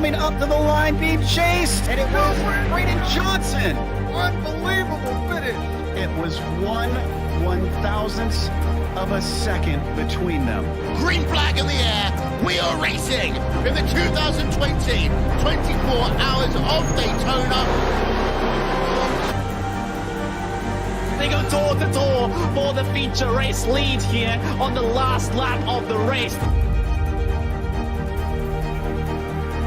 coming up to the line, being chased, and it was Braden Johnson. Unbelievable finish. It was 1/1000th of a second between them. Green flag in the air. We are racing in the 2020 24 Hours of Daytona. They go door to door for the feature race lead here on the last lap of the race.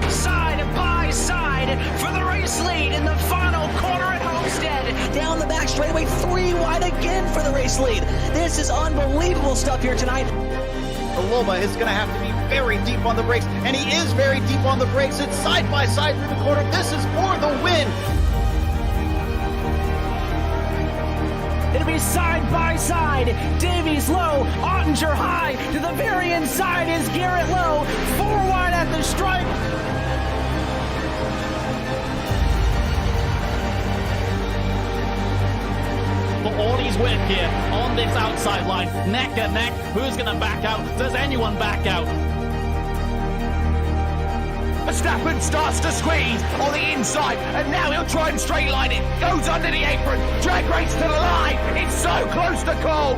Side by side for the race lead in the final corner at Homestead. Down the back straightaway, 3 wide again for the race lead. This is unbelievable stuff here tonight. Loma is going to have to be very deep on the brakes, and he is very deep on the brakes. It's side by side through the corner. This is for the win. It'll be side by side. Davies low, Ottinger high. To the very inside is Garrett low. 4 wide at the stripe. For all his work here on this outside line, neck and neck. Who's going to back out? Does anyone back out? Verstappen starts to squeeze on the inside, and now he'll try and straight line it. Goes under the apron, drag race to the line. It's so close to call.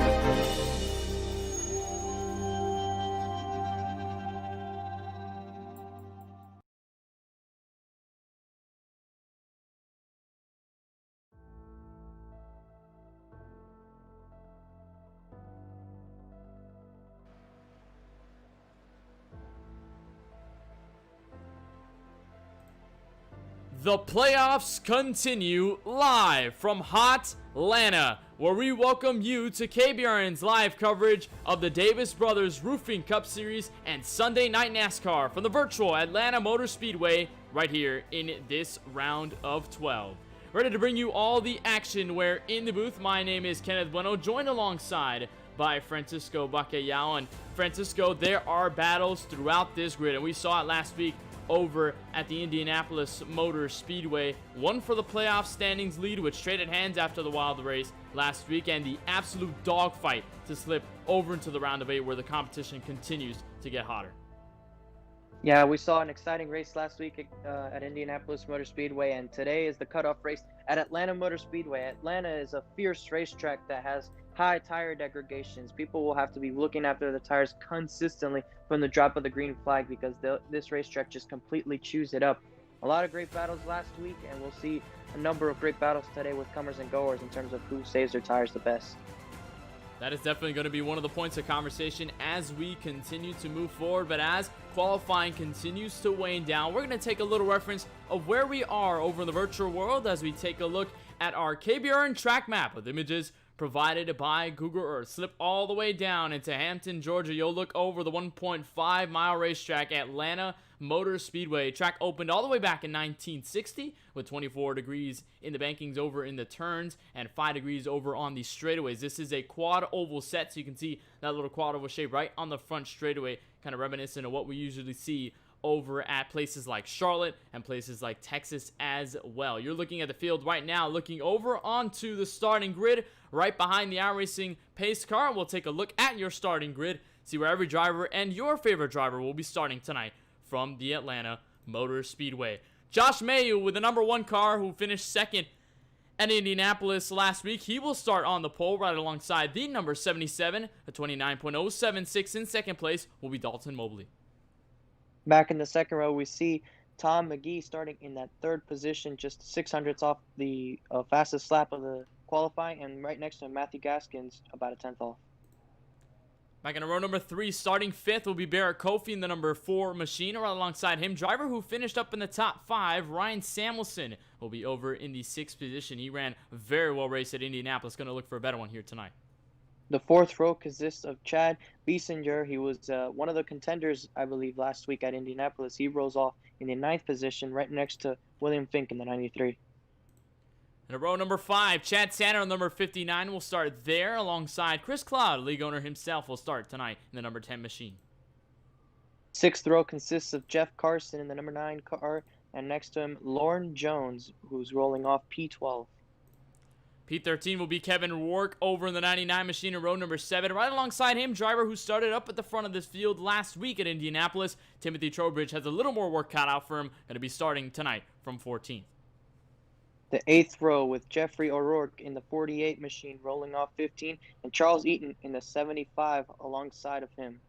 The playoffs continue live from Hot Atlanta, where we welcome you to KBRN's live coverage of the Davis Brothers Roofing Cup Series and Sunday Night NASCAR from the virtual Atlanta Motor Speedway right here in this round of 12. Ready to bring you all the action where in the booth, my name is Kenneth Bueno, joined alongside by Francisco Bacallao. And Francisco, there are battles throughout this grid, and we saw it last week over at the Indianapolis Motor Speedway. One for the playoff standings lead, which traded hands after the wild race last week, and the absolute dogfight to slip over into the round of 8 where the competition continues to get hotter. Yeah, we saw an exciting race last week at Indianapolis Motor Speedway, and today is the cutoff race at Atlanta Motor Speedway. Atlanta is a fierce racetrack that has high tire degradations. People will have to be looking after the tires consistently from the drop of the green flag because this racetrack just completely chews it up. A lot of great battles last week, and we'll see a number of great battles today with comers and goers in terms of who saves their tires the best. That is definitely going to be one of the points of conversation as we continue to move forward. But as qualifying continues to wane down, we're going to take a little reference of where we are over in the virtual world as we take a look at our KBRN Track Map with images provided by Google Earth. Slip all the way down into Hampton, Georgia. You'll look over the 1.5-mile racetrack, Atlanta Motor Speedway. Track opened all the way back in 1960 with 24 degrees in the bankings over in the turns and 5 degrees over on the straightaways. This is a quad oval set, so you can see that little quad oval shape right on the front straightaway, kind of reminiscent of what we usually see over at places like Charlotte and places like Texas as well. You're looking at the field right now, looking over onto the starting grid right behind the iRacing pace car. We'll take a look at your starting grid, see where every driver and your favorite driver will be starting tonight from the Atlanta Motor Speedway. Josh Mayu with the number 1 car who finished second at Indianapolis last week. He will start on the pole right alongside the number 77, a 29.076 in second place will be Dalton Mobley. Back in the second row, we see Tom McGee starting in that 3rd position, just 600ths off the fastest lap of the qualifying, and right next to him, Matthew Gaskins, about a 10th off. Back in row number 3, starting 5th will be Barrett Kofi in the number 4 machine. Right alongside him, driver who finished up in the top 5, Ryan Samuelson, will be over in the 6th position. He ran very well raced at Indianapolis. Going to look for a better one here tonight. The 4th row consists of Chad Biesinger. He was one of the contenders, I believe, last week at Indianapolis. He rolls off in the 9th position, right next to William Fink in the 93. In row number 5, Chad Sander on number 59 will start there alongside Chris Cloud. League owner himself will start tonight in the number 10 machine. 6th row consists of Jeff Carson in the number 9 car, and next to him, Lauren Jones, who's rolling off P12. P13 will be Kevin Rourke over in the 99 machine in row number 7. Right alongside him, driver who started up at the front of this field last week at Indianapolis, Timothy Trowbridge, has a little more work cut out for him. Going to be starting tonight from 14th. The 8th row with Jeffrey O'Rourke in the 48 machine rolling off 15, and Charles Eaton in the 75 alongside of him.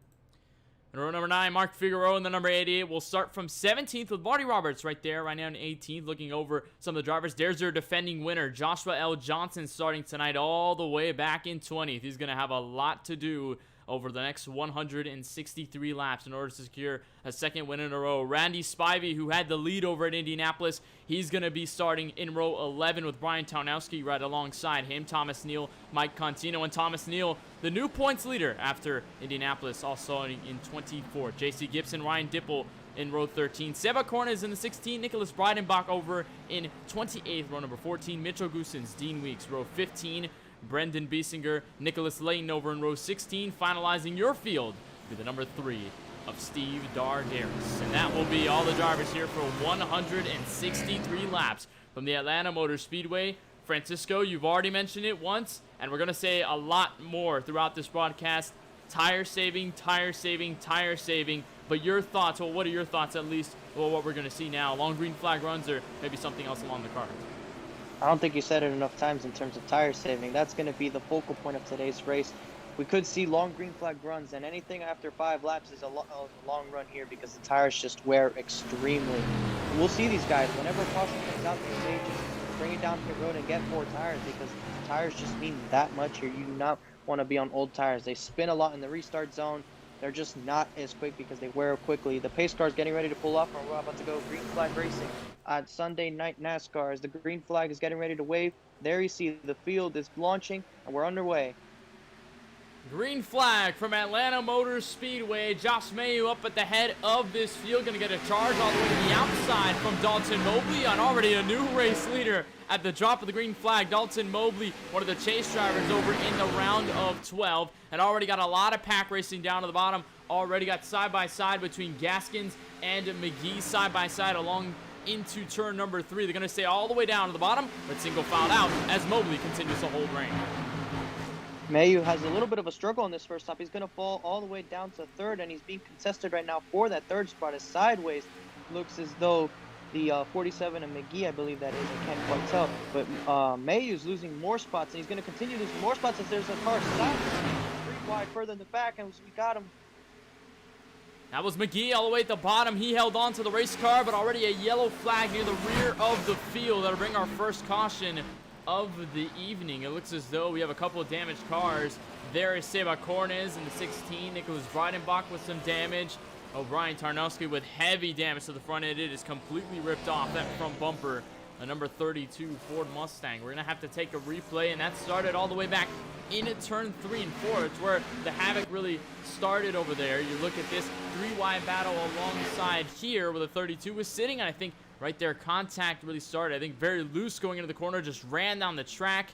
In row number 9, Mark Figueroa in the number 88 will start from 17th with Marty Roberts right there, right now in 18th, looking over some of the drivers. There's their defending winner, Joshua L. Johnson, starting tonight all the way back in 20th. He's going to have a lot to do over the next 163 laps in order to secure a second win in a row. Randy Spivey, who had the lead over at Indianapolis, he's going to be starting in row 11 with Brian Tarnowski right alongside him. Thomas Neal, Mike Contino, and Thomas Neal, the new points leader after Indianapolis, also in 24th. JC Gibson, Ryan Dipple in row 13. Seba Cornes in the 16. Nicholas Breidenbach over in 28th, row number 14. Mitchell Goosens, Dean Weeks, row 15. Brendan Biesinger, Nicholas Layton over in row 16. Finalizing your field with the number 3 of Steve Dardaris. And that will be all the drivers here for 163 laps from the Atlanta Motor Speedway. Francisco, you've already mentioned it once, and we're going to say a lot more throughout this broadcast. Tire saving, tire saving, tire saving. But your thoughts, well, what are your thoughts at least, well, what we're going to see now? Long green flag runs or maybe something else along the cards? I don't think you said it enough times in terms of tire saving. That's going to be the focal point of today's race. We could see long green flag runs, and anything after 5 laps is a long run here because the tires just wear extremely. We'll see these guys whenever caution comes out these stages, bring it down pit road and get 4 tires because the tires just mean that much here. You do not want to be on old tires. They spin a lot in the restart zone. They're just not as quick because they wear quickly. The pace car is getting ready to pull off, and we're about to go green flag racing at Sunday Night NASCAR. As the green flag is getting ready to wave, there you see the field is launching, and we're underway. Green flag from Atlanta Motor Speedway. Josh Mayu up at the head of this field. Going to get a charge all the way to the outside from Dalton Mobley, and already a new race leader at the drop of the green flag. Dalton Mobley, one of the chase drivers over in the round of 12, and already got a lot of pack racing down to the bottom. Already got side-by-side between Gaskins and McGee side-by-side along into turn number 3. They're going to stay all the way down to the bottom, but single filed out as Mobley continues to hold reign. Mayu has a little bit of a struggle on this first stop. He's going to fall all the way down to 3rd, and he's being contested right now for that 3rd spot. As sideways looks as though the 47 and McGee, I believe that is, I can't quite tell. But Mayu's losing more spots, and he's going to continue losing more spots as there's a car sideways 3 wide further in the back, and we got him. That was McGee all the way at the bottom. He held on to the race car, but already a yellow flag near the rear of the field. That'll bring our first caution of the evening. It looks as though we have a couple of damaged cars. There is Seba Cornes in the 16. Nicholas Breidenbach with some damage. Brian Tarnowski with heavy damage to the front end. It is completely ripped off, that front bumper. A number 32 Ford Mustang. We're going to have to take a replay, and that started all the way back in turn 3 and 4. It's where the havoc really started over there. You look at this 3-wide battle alongside here where the 32 was sitting, and I think right there contact really started. I think very loose going into the corner, just ran down the track,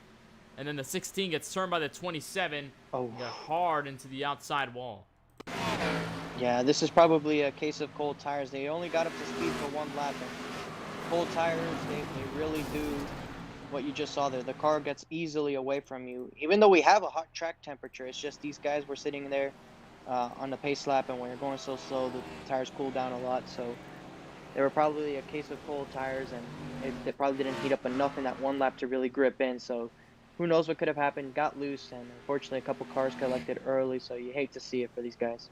and then the 16 gets turned by the 27. Got hard into the outside wall. Yeah, this is probably a case of cold tires. They only got up to speed for 1 lap. And cold tires, they really do what you just saw there. The car gets easily away from you. Even though we have a hot track temperature, it's just these guys were sitting there on the pace lap, and when you're going so slow, the tires cool down a lot. So they were probably a case of cold tires, and they probably didn't heat up enough in that 1 lap to really grip in. So who knows what could have happened. Got loose, and unfortunately a couple cars collected early, so you hate to see it for these guys.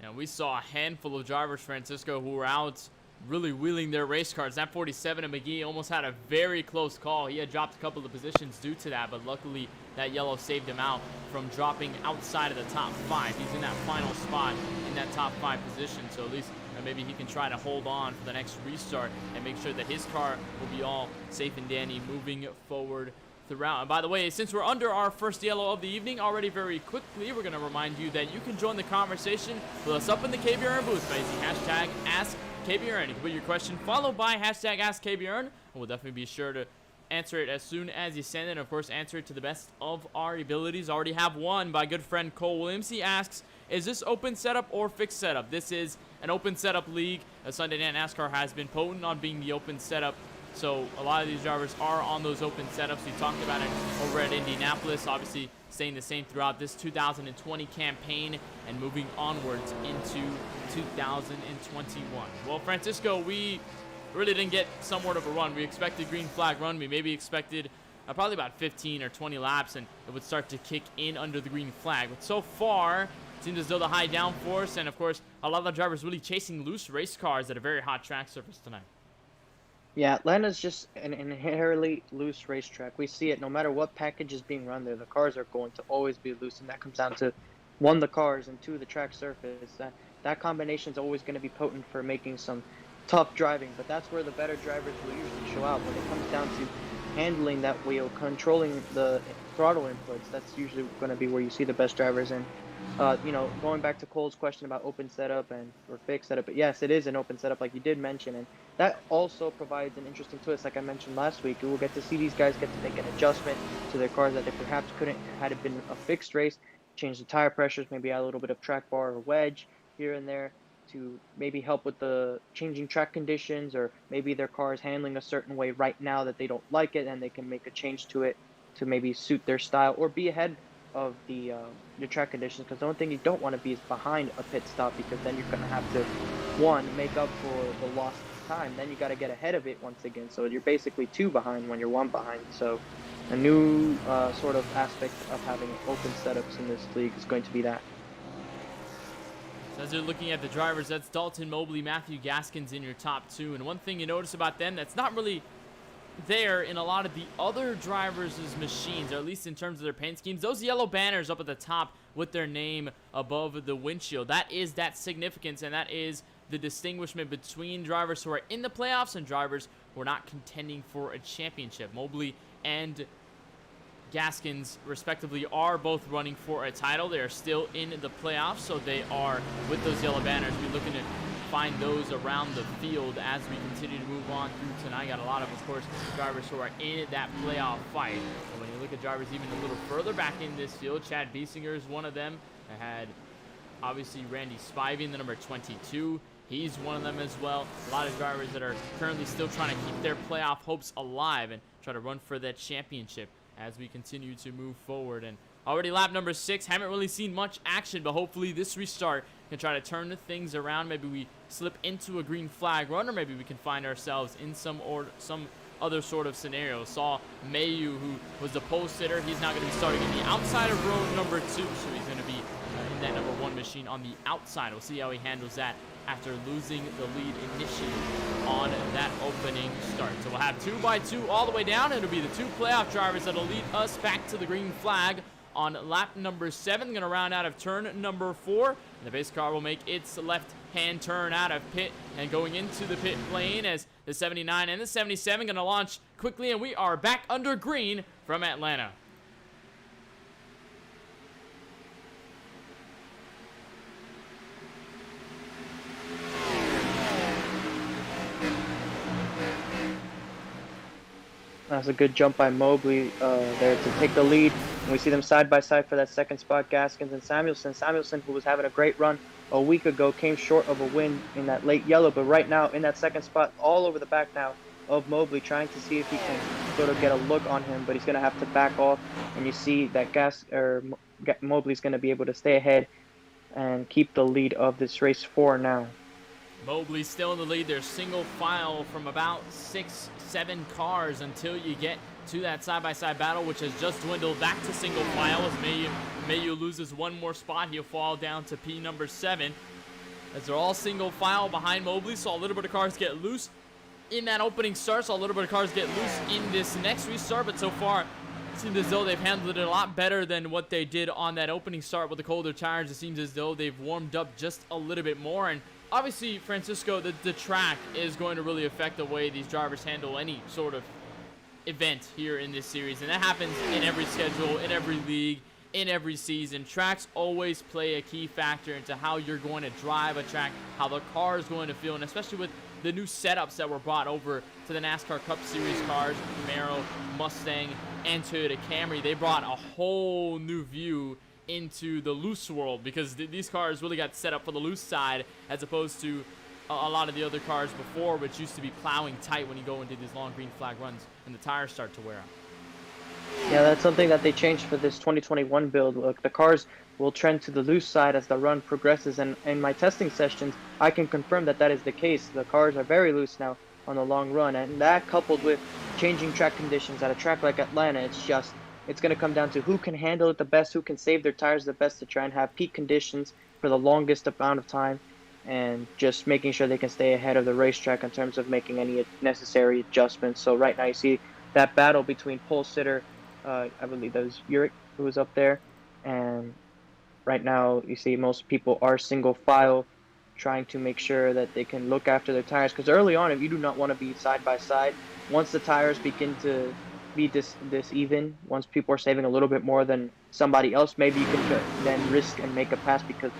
And we saw a handful of drivers, Francisco, who were out really wheeling their race cars. That 47 of McGee almost had a very close call. He had dropped a couple of positions due to that, but luckily that yellow saved him out from dropping outside of the top 5. He's in that final spot in that top 5 position, so at least maybe he can try to hold on for the next restart and make sure that his car will be all safe and dandy moving forward throughout. And by the way, since we're under our first yellow of the evening already, very quickly, we're going to remind you that you can join the conversation with us up in the KBRN booth by using #AskKBRN. You can put your question followed by #AskKBRN, and we'll definitely be sure to answer it as soon as you send it, and of course answer it to the best of our abilities. Already have one by good friend Cole Williams. He asks, is this open setup or fixed setup? This is an open setup league. Sunday Night NASCAR has been potent on being the open setup So a lot of these drivers are on those open setups. We talked about it over at Indianapolis, obviously staying the same throughout this 2020 campaign and moving onwards into 2021. Well, Francisco, we really didn't get somewhat of a run. We expected green flag run. We maybe expected probably about 15 or 20 laps, and it would start to kick in under the green flag. But so far, it seems as though the high downforce and, of course, a lot of the drivers really chasing loose race cars at a very hot track surface tonight. Yeah, Atlanta's just an inherently loose racetrack. We see it no matter what package is being run there. The cars are going to always be loose, and that comes down to, one, the cars, and two, the track surface. That combination is always going to be potent for making some tough driving, but that's where the better drivers will usually show out when it comes down to handling that wheel, controlling the throttle inputs. That's usually going to be where you see the best drivers. And going back to Cole's question about open setup or fixed setup, but yes, it is an open setup like you did mention, and that also provides an interesting twist. Like I mentioned last week, we will get to see these guys get to make an adjustment to their cars that they perhaps couldn't had it been a fixed race, change the tire pressures, maybe add a little bit of track bar or wedge here and there to maybe help with the changing track conditions, or maybe their car is handling a certain way right now that they don't like it, and they can make a change to it to maybe suit their style or be ahead of the track conditions. Because the only thing you don't want to be is behind a pit stop, because then you're going to have to, one, make up for the lost time, then you got to get ahead of it once again, so you're basically 2 behind when you're 1 behind. So a new sort of aspect of having open setups in this league is going to be that. So as you're looking at the drivers, that's Dalton Mobley, Matthew Gaskins in your top 2. And one thing you notice about them that's not really there in a lot of the other drivers' machines, or at least in terms of their paint schemes, those yellow banners up at the top with their name above the windshield, that is that significance, and that is the distinguishment between drivers who are in the playoffs and drivers who are not contending for a championship. Mobley and Gaskins, respectively, are both running for a title. They are still in the playoffs, so they are, with those yellow banners, we're looking to find those around the field as we continue to move on through tonight. Got a lot of course, drivers who are in that playoff fight. And when you look at drivers even a little further back in this field, Chad Biesinger is one of them. I had, obviously, Randy Spivey in the number 22. He's one of them as well. A lot of drivers that are currently still trying to keep their playoff hopes alive and try to run for that championship as we continue to move forward. And already lap number 6, haven't really seen much action, but hopefully this restart can try to turn the things around. Maybe we slip into a green flag run, or maybe we can find ourselves in some other sort of scenario. Saw Mayu, who was the pole sitter. He's now going to be starting in the outside of row number 2, so he's going to be in that number 1 machine on the outside. We'll see how he handles that after losing the lead initially on that opening start. So we'll have 2x2 all the way down. It'll be the 2 playoff drivers that'll lead us back to the green flag on lap number 7. Going to round out of turn number 4. And the base car will make its left-hand turn out of pit and going into the pit lane as the 79 and the 77 going to launch quickly, and we are back under green from Atlanta. That's a good jump by Mobley there to take the lead. And we see them side by side for that second spot, Gaskins and Samuelson. Samuelson, who was having a great run a week ago, came short of a win in that late yellow, but right now in that second spot, all over the back now of Mobley, trying to see if he can sort of get a look on him, but he's going to have to back off. And you see that Mobley's going to be able to stay ahead and keep the lead of this race 4 now. Mobley still in the lead. There's single file from about 6-7 cars until you get to that side-by-side battle, which has just dwindled back to single file as Mayu loses 1 more spot. He'll fall down to P number 7 as they're all single file behind Mobley. Saw a little bit of cars get loose in that opening start. Saw a little bit of cars get loose in this next restart, but so far it seems as though they've handled it a lot better than what they did on that opening start with the colder tires. It seems as though they've warmed up just a little bit more. And obviously, Francisco, the track is going to really affect the way these drivers handle any sort of event here in this series. And that happens in every schedule, in every league, in every season. Tracks always play a key factor into how you're going to drive a track, how the car is going to feel, and especially with the new setups that were brought over to the NASCAR Cup Series cars, Camaro, Mustang, and Toyota Camry. They brought a whole new view into the loose world because these cars really got set up for the loose side as opposed to a lot of the other cars before, which used to be plowing tight when you go into these long green flag runs and the tires start to wear out. Yeah, that's something that they changed for this 2021 build. Look, the cars will trend to the loose side as the run progresses, and in my testing sessions, I can confirm that that is the case. The cars are very loose now on the long run, and that coupled with changing track conditions at a track like Atlanta, it's going to come down to who can handle it the best, who can save their tires the best to try and have peak conditions for the longest amount of time, and just making sure they can stay ahead of the racetrack in terms of making any necessary adjustments. So right now you see that battle between pole sitter, I believe that was Uric who was up there, and right now you see most people are single file, trying to make sure that they can look after their tires, because early on, if you do not want to be side by side, once the tires begin to be this even, once people are saving a little bit more than somebody else, maybe you can then risk and make a pass, because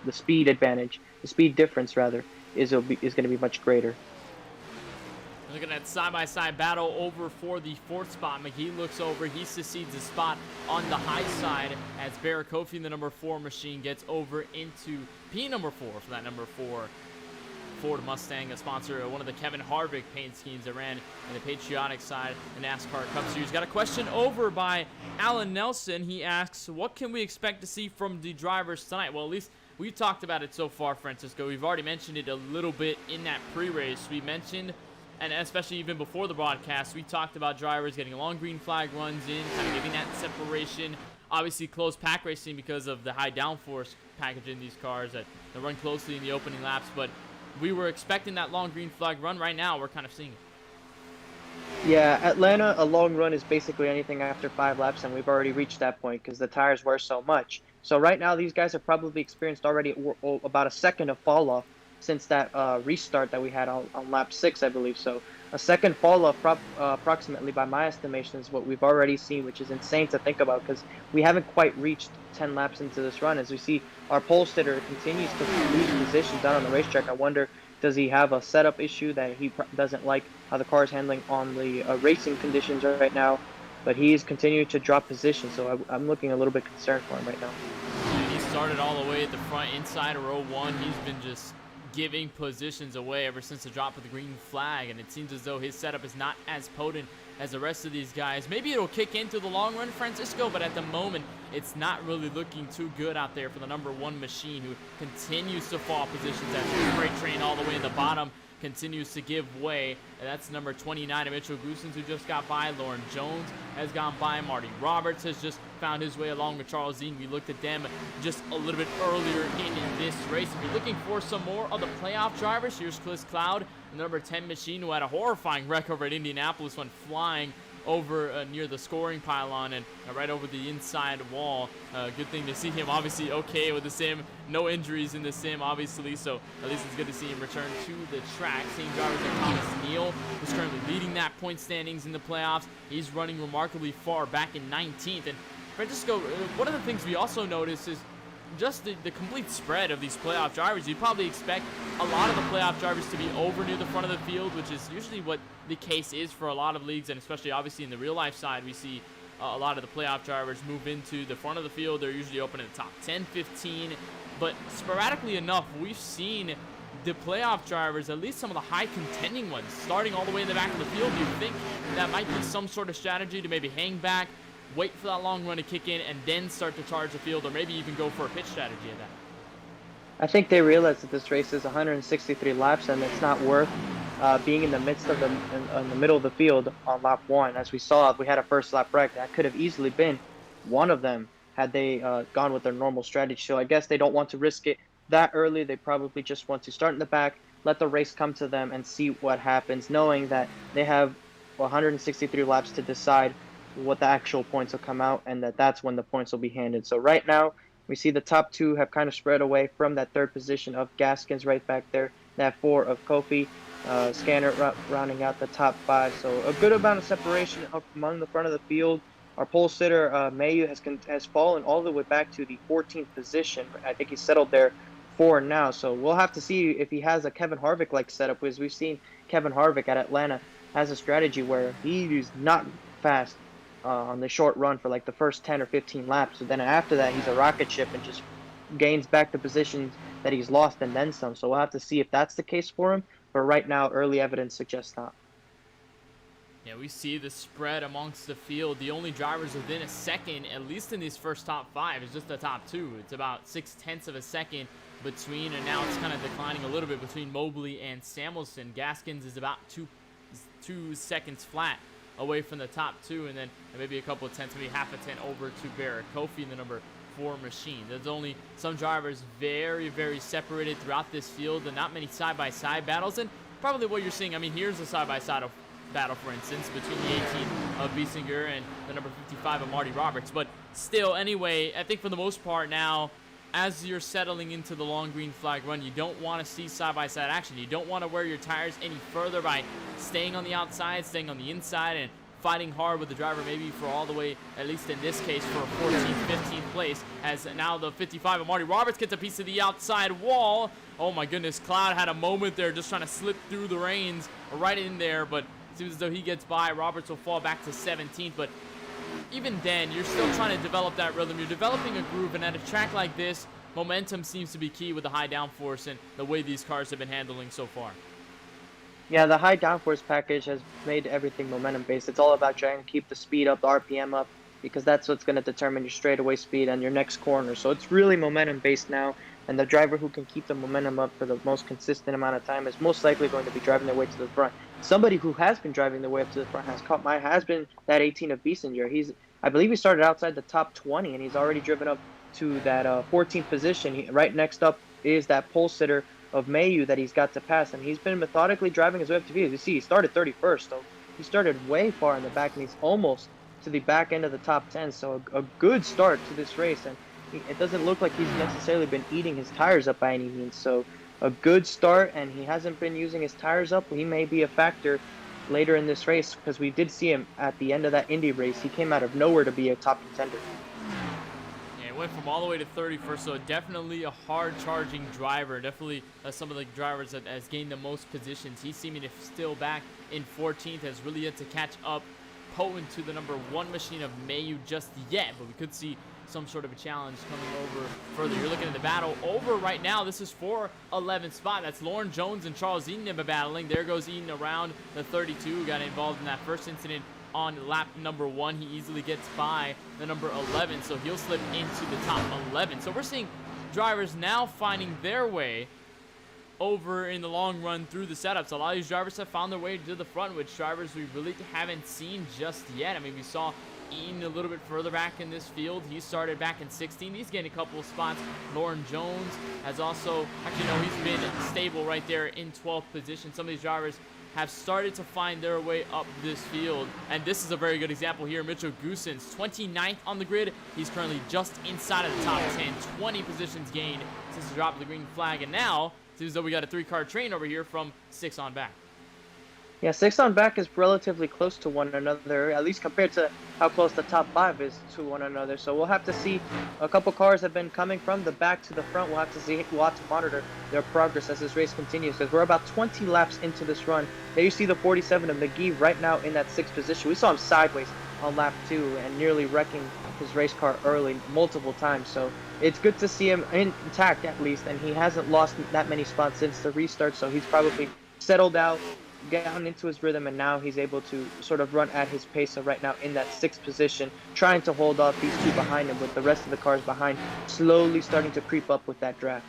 the speed advantage, the speed difference rather, is going to be much greater. Looking at side-by-side battle over for the 4th spot. McGee looks over. He succeeds a spot on the high side as Barrett Kofi, the number 4 machine, gets over into P number 4 for that number 4 Ford Mustang, a sponsor of one of the Kevin Harvick paint schemes that ran in the patriotic side of the NASCAR Cup Series. Got a question over by Alan Nelson. He asks, what can we expect to see from the drivers tonight? Well, at least we've talked about it so far, Francisco. We've already mentioned it a little bit in that pre-race. We mentioned, and especially even before the broadcast, we talked about drivers getting long green flag runs in, kind of giving that separation. Obviously, close pack racing because of the high downforce package in these cars that run closely in the opening laps. But we were expecting that long green flag run. Right now, we're kind of seeing it. Yeah, Atlanta, a long run is basically anything after 5 laps, and we've already reached that point because the tires wear so much. So right now, these guys have probably experienced already about a second of fall off since that restart that we had on lap 6, I believe. So a second fall off approximately, by my estimation, is what we've already seen, which is insane to think about because we haven't quite reached 10 laps into this run. As we see, our pole sitter continues to lose positions out on the racetrack. I wonder, does he have a setup issue that he doesn't like how the car is handling on the racing conditions right now? But he's continuing to drop positions, so I'm looking a little bit concerned for him right now. He started all the way at the front inside of row 1. He's been just giving positions away ever since the drop of the green flag, and it seems as though his setup is not as potent as the rest of these guys. Maybe it'll kick into the long run, Francisco, but at the moment it's not really looking too good out there for the number 1 machine, who continues to fall positions as the freight train all the way in the bottom continues to give way. And that's number 29 of Mitchell Goosens, who just got by. Lauren Jones has gone by. Marty Roberts has just found his way along with Charles Dean. We looked at them just a little bit earlier in this race. If you're looking for some more of the playoff drivers, here's Chris Cloud, the number 10 machine, who had a horrifying wreck over at Indianapolis, went flying over near the scoring pylon and right over the inside wall. Good thing to see him obviously okay with the sim, no injuries in the sim obviously, so at least it's good to see him return to the track. Seeing drivers like Thomas Neal, who's currently leading that point standings in the playoffs. He's running remarkably far, back in 19th. And Francisco, one of the things we also noticed is just the complete spread of these playoff drivers. You'd probably expect a lot of the playoff drivers to be over near the front of the field, which is usually what the case is for a lot of leagues, and especially obviously in the real life side, we see a lot of the playoff drivers move into the front of the field. They're usually open in the top 10, 15, but sporadically enough, we've seen the playoff drivers, at least some of the high contending ones, starting all the way in the back of the field. Do you think that might be some sort of strategy to maybe hang back, wait for that long run to kick in, and then start to charge the field, or maybe even go for a pitch strategy at that? I think they realize that this race is 163 laps, and it's not worth being in the midst of in the middle of the field on lap 1. As we saw, we had a first lap wreck. That could have easily been one of them had they gone with their normal strategy. So I guess they don't want to risk it that early. They probably just want to start in the back, let the race come to them, and see what happens, knowing that they have 163 laps to decide what the actual points will come out, and that's when the points will be handed. So right now, we see the top 2 have kind of spread away from that 3rd position of Gaskins right back there, that 4 of Kofi, Scanner rounding out the top 5. So a good amount of separation up among the front of the field. Our pole sitter, Mayu, has fallen all the way back to the 14th position. I think he's settled there for now. So we'll have to see if he has a Kevin Harvick-like setup, because we've seen Kevin Harvick at Atlanta has a strategy where he's not fast on the short run for like the first 10 or 15 laps. So then after that, he's a rocket ship and just gains back the positions that he's lost and then some. So we'll have to see if that's the case for him. But right now, early evidence suggests not. Yeah, we see the spread amongst the field. The only drivers within a second, at least in these first top 5, is just the top 2. It's about 0.6 of a second between, and now it's kind of declining a little bit between Mobley and Samuelson. Gaskins is about 2 seconds flat away from the top 2, and then maybe a couple of tenths, maybe half a tenth over to Barrett Kofi in the number 4 machine. There's only some drivers very, very separated throughout this field, and not many side-by-side battles. And probably what you're seeing, I mean, here's a side-by-side battle, for instance, between the 18 of Biesinger and the number 55 of Marty Roberts. But still, anyway, I think for the most part now, as you're settling into the long green flag run, you don't want to see side-by-side action. You don't want to wear your tires any further by staying on the outside, staying on the inside, and fighting hard with the driver maybe for all the way, at least in this case, for a 14th, 15th place, as now the 55 of Marty Roberts gets a piece of the outside wall. Oh my goodness, Cloud had a moment there just trying to slip through the reins right in there, but it seems as though he gets by. Roberts will fall back to 17th, but even then, you're still trying to develop that rhythm. You're developing a groove, and at a track like this, momentum seems to be key with the high downforce and the way these cars have been handling so far. Yeah, the high downforce package has made everything momentum-based. It's all about trying to keep the speed up, the RPM up, because that's what's going to determine your straightaway speed and your next corner. So it's really momentum-based now, and the driver who can keep the momentum up for the most consistent amount of time is most likely going to be driving their way to the front. Somebody who has been driving their way up to the front has been that 18 of Biesinger. I believe he started outside the top 20, and he's already driven up to that 14th position. Right next up is that pole sitter of Mayu that he's got to pass, and he's been methodically driving his way up to V. As you see, he started 31st, so he started way far in the back, and he's almost to the back end of the top 10. So a good start to this race, and it doesn't look like he's necessarily been eating his tires up by any means. So a good start, and he hasn't been using his tires up. He may be a factor later in this race, because we did see him at the end of that Indy race. He came out of nowhere to be a top contender. Went from all the way to 31st, so definitely a hard-charging driver. Definitely some of the drivers that has gained the most positions. He's seeming to still back in 14th, has really yet to catch up potent to the number 1 machine of Mayu just yet, but we could see some sort of a challenge coming over further. You're looking at the battle over right now. This is for 11th spot. That's Lauren Jones and Charles Eaton battling. There goes Eaton around the 32, who got involved in that first incident on lap number 1. He easily gets by the number 11, so he'll slip into the top 11. So we're seeing drivers now finding their way over in the long run through the setups. A lot of these drivers have found their way to the front, which drivers we really haven't seen just yet. I mean, we saw Eaton a little bit further back in this field. He started back in 16. He's getting a couple of spots. Lauren Jones has also, actually no, he's been stable right there in 12th position. Some of these drivers have started to find their way up this field, and this is a very good example here. Mitchell Goosens, 29th on the grid. He's currently just inside of the top 10, 20 positions gained since the drop of the green flag, and now it seems as though we got a 3-car train over here from 6 on back. Yeah, 6 on back is relatively close to one another, at least compared to how close the top 5 is to one another. So we'll have to see. A couple cars have been coming from the back to the front. We'll have to see. We'll have to monitor their progress as this race continues, because we're about 20 laps into this run. There you see the 47 of McGee right now in that 6th position. We saw him sideways on lap 2 and nearly wrecking his race car early multiple times. So it's good to see him intact at least, and he hasn't lost that many spots since the restart. So he's probably settled out, gotten into his rhythm, and now he's able to sort of run at his pace. So right now in that 6th position, trying to hold off these 2 behind him, with the rest of the cars behind slowly starting to creep up with that draft.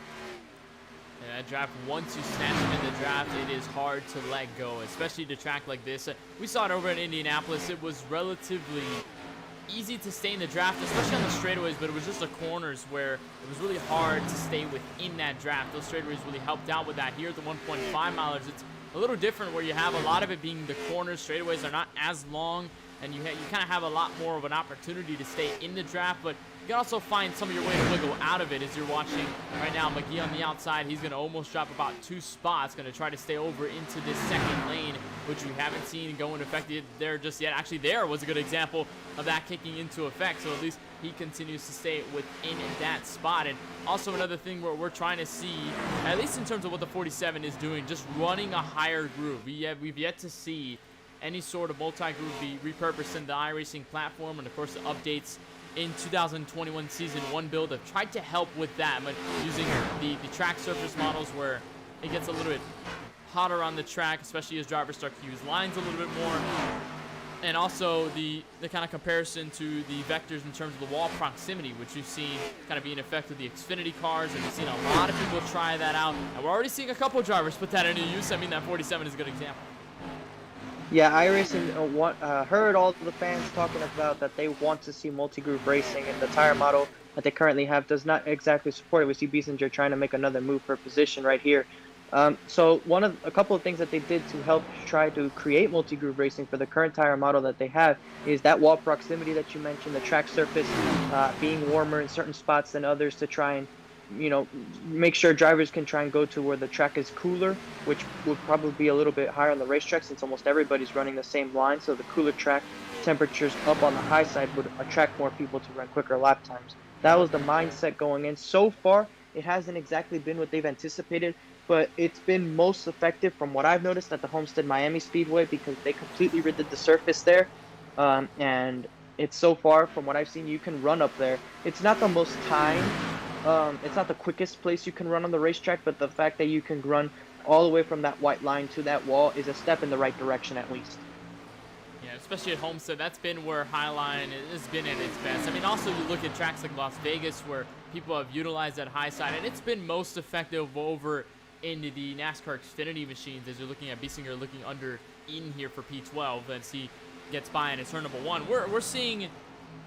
And that draft, once you snatch him in the draft, it is hard to let go, especially to track like this. We saw it over in Indianapolis. It was relatively easy to stay in the draft, especially on the straightaways, but it was just the corners where it was really hard to stay within that draft. Those straightaways really helped out with that. Here at the 1.5 milers, it's a little different, where you have a lot of it being the corners. Straightaways are not as long, and you kind of have a lot more of an opportunity to stay in the draft, but you can also find some of your way to wiggle out of it. As you're watching right now, McGee on the outside, he's going to almost drop about 2 spots, going to try to stay over into this 2nd lane, which we haven't seen go into effect there just yet. Actually, there was a good example of that kicking into effect, so at least he continues to stay within that spot. And also another thing where we're trying to see, at least in terms of what the 47 is doing, just running a higher groove. We've yet to see any sort of multi-groove be repurposed in the iRacing platform, and of course the updates in 2021 Season 1 build have tried to help with that, but using the track surface models where it gets a little bit hotter on the track, especially as drivers start to use lines a little bit more. And also the kind of comparison to the vectors in terms of the wall proximity, which we've seen kind of be in effect with the Xfinity cars, and we've seen a lot of people try that out. And we're already seeing a couple of drivers put that into use. I mean, that 47 is a good example. Yeah, iRacing heard all the fans talking about that they want to see multi-group racing, and the tire model that they currently have does not exactly support it. We see Biesinger trying to make another move for position right here. So a couple of things that they did to help try to create multi-group racing for the current tire model that they have is that wall proximity that you mentioned, the track surface being warmer in certain spots than others to try and, make sure drivers can try and go to where the track is cooler, which would probably be a little bit higher on the racetrack since almost everybody's running the same line. So the cooler track temperatures up on the high side would attract more people to run quicker lap times. That was the mindset going in. So far, it hasn't exactly been what they've anticipated, but it's been most effective from what I've noticed at the Homestead Miami Speedway because they completely redid the surface there. And it's so far, from what I've seen, you can run up there. It's not the most timed. It's not the quickest place you can run on the racetrack, but the fact that you can run all the way from that white line to that wall is a step in the right direction at least. Yeah, especially at Homestead, that's been where Highline has been at its best. I mean, also you look at tracks like Las Vegas where people have utilized that high side, and it's been most effective over into the NASCAR Xfinity machines as you're looking at Biesinger looking under Eaton here for P12 as he gets by in his turn number 1. We're seeing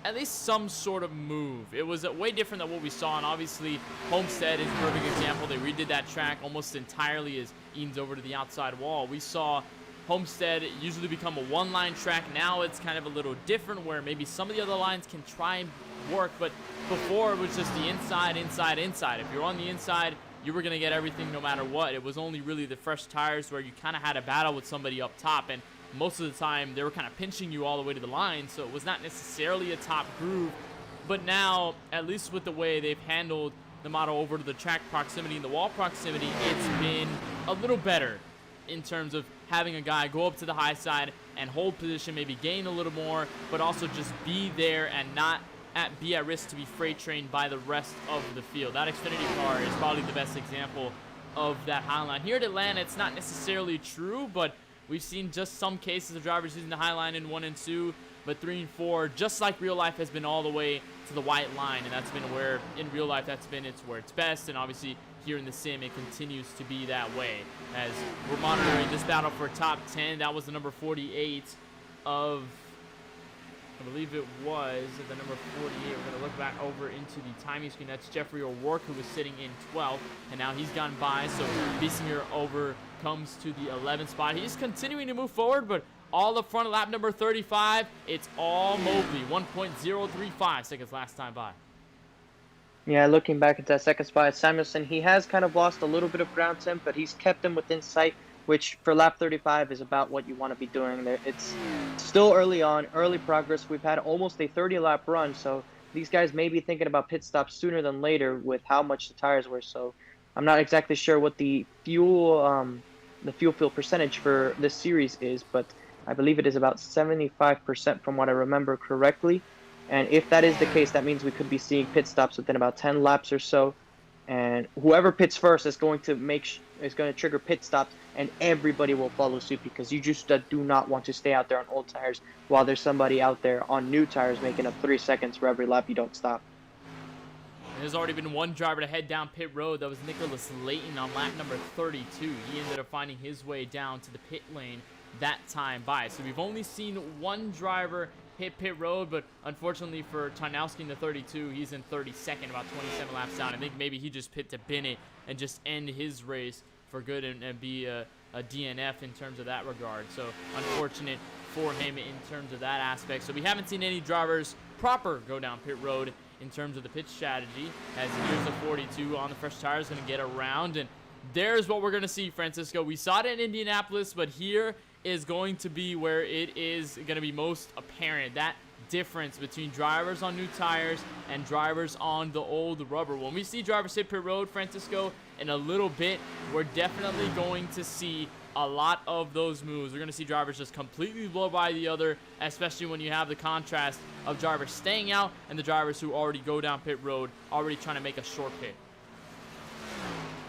at least some sort of move. It was way different than what we saw, and obviously Homestead is a perfect example. They redid that track almost entirely as Eaton's over to the outside wall. We saw Homestead usually become a one-line track. Now it's kind of a little different where maybe some of the other lines can try and work, but before it was just the inside, inside, inside. If you're on the inside, you were going to get everything no matter what. It was only really the fresh tires where you kind of had a battle with somebody up top, and most of the time they were kind of pinching you all the way to the line, so it was not necessarily a top groove. But now, at least with the way they've handled the model over to the track proximity and the wall proximity, it's been a little better in terms of having a guy go up to the high side and hold position, maybe gain a little more, but also just be there and not be at risk to be freight trained by the rest of the field. That Xfinity car is probably the best example of that Highline. Here at Atlanta, it's not necessarily true, but we've seen just some cases of drivers using the Highline in 1 and 2, but 3 and 4, just like real life, has been all the way to the white line, and that's been where, in real life, it's where it's best, and obviously here in the sim, it continues to be that way. As we're monitoring this battle for top 10, that was the number 48 of, I believe it was the number 48. We're going to look back over into the timing screen. That's Jeffrey O'Rourke, who was sitting in 12th, and now he's gone by, so Biesinger over comes to the 11th spot. He's continuing to move forward, but all up front of lap number 35, it's all Mobley. 1.035 seconds last time by. Yeah, looking back at that second spot, Samuelson, he has kind of lost a little bit of ground temp, but he's kept him within sight, which for lap 35 is about what you want to be doing there. It's still early on, early progress. We've had almost a 30-lap run, so these guys may be thinking about pit stops sooner than later with how much the tires were. So I'm not exactly sure what the fuel fill percentage for this series is, but I believe it is about 75% from what I remember correctly. And if that is the case, that means we could be seeing pit stops within about 10 laps or so. And whoever pits first is going to trigger pit stops, and everybody will follow suit because you just do not want to stay out there on old tires while there's somebody out there on new tires making up 3 seconds for every lap you don't stop. There's already been one driver to head down pit road. That was Nicholas Layton on lap number 32. He ended up finding his way down to the pit lane that time by. So we've only seen one driver hit pit road, but unfortunately for Tarnowski in the 32, he's in 32nd, about 27 laps down. I think maybe he just pit to Bennett and just end his race for good and be a DNF in terms of that regard. So unfortunate for him in terms of that aspect. So we haven't seen any drivers proper go down pit road in terms of the pit strategy, as here's the 42 on the fresh tires, going to get around, and there's what we're going to see, Francisco. We saw it in Indianapolis, but here is going to be where it is going to be most apparent, that difference between drivers on new tires and drivers on the old rubber. When we see drivers hit pit road, Francisco, in a little bit, we're definitely going to see a lot of those moves. We're going to see drivers just completely blow by the other, especially when you have the contrast of drivers staying out and the drivers who already go down pit road, already trying to make a short pit.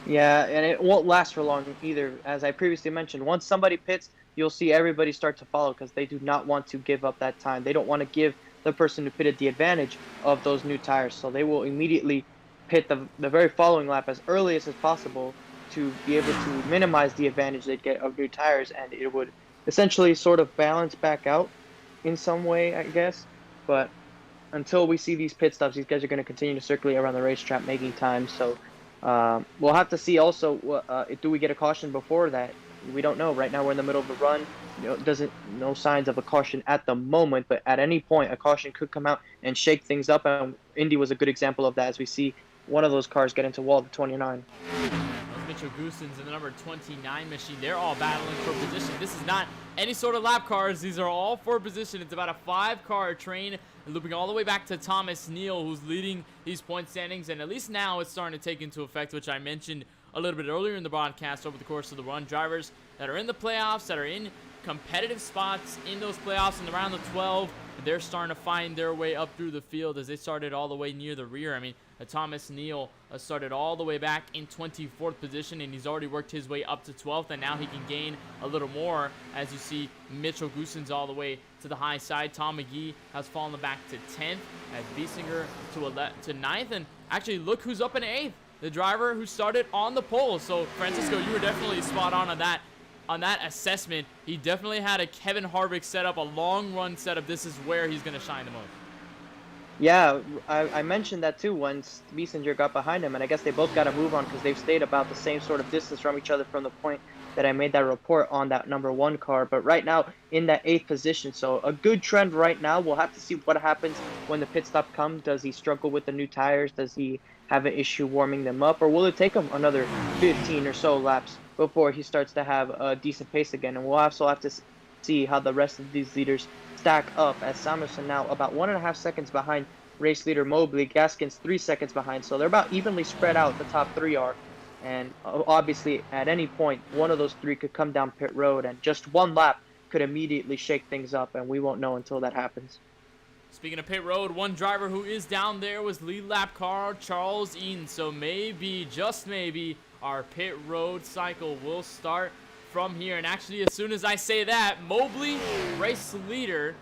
Yeah, and it won't last for long either. As I previously mentioned, once somebody pits, you'll see everybody start to follow because they do not want to give up that time. They don't want to give the person who pitted the advantage of those new tires. So they will immediately pit the very following lap as early as possible to be able to minimize the advantage they'd get of new tires, and it would essentially sort of balance back out in some way, I guess. But until we see these pit stops, these guys are going to continue to circulate around the racetrack making time. So we'll have to see also, do we get a caution before that? We don't know. Right now we're in the middle of the run. No signs of a caution at the moment, but at any point a caution could come out and shake things up. And Indy was a good example of that, as we see one of those cars get into wall to 29. Mitchell Goosens and the number 29 machine, they're all battling for position. This is not any sort of lap cars. These are all for position. It's about a 5-car train looping all the way back to Thomas Neal, who's leading these point standings. And at least now it's starting to take into effect, which I mentioned a little bit earlier in the broadcast over the course of the run. Drivers that are in the playoffs, that are in competitive spots in those playoffs in the round of 12, they're starting to find their way up through the field as they started all the way near the rear. I mean, Thomas Neal started all the way back in 24th position, and he's already worked his way up to 12th, and now he can gain a little more as you see Mitchell Goosens all the way to the high side. Tom McGee has fallen back to 10th, as Biesinger to 9th, and actually look who's up in 8th, the driver who started on the pole. So Francisco, you were definitely spot on that assessment. He definitely had a Kevin Harvick setup, a long run setup. This is where he's going to shine the most. Yeah, I mentioned that too once Biesinger got behind him, and I guess they both got a move on because they've stayed about the same sort of distance from each other from the point that I made that report on that number 1 car. But right now in that 8th position, so a good trend right now. We'll have to see what happens when the pit stop comes. Does he struggle with the new tires? Does he have an issue warming them up, or will it take him another 15 or so laps before he starts to have a decent pace again? And we'll also have to see how the rest of these leaders stack up, as Samuelson now about 1.5 seconds behind race leader Mobley, Gaskin's 3 seconds behind, so they're about evenly spread out, the top 3 are. And obviously at any point one of those 3 could come down pit road, and just one lap could immediately shake things up, and we won't know until that happens. Speaking of pit road, one driver who is down there was lead lap car Charles Eaton, so maybe, just maybe, our pit road cycle will start from here. And actually, as soon as I say that, Mobley, race leader,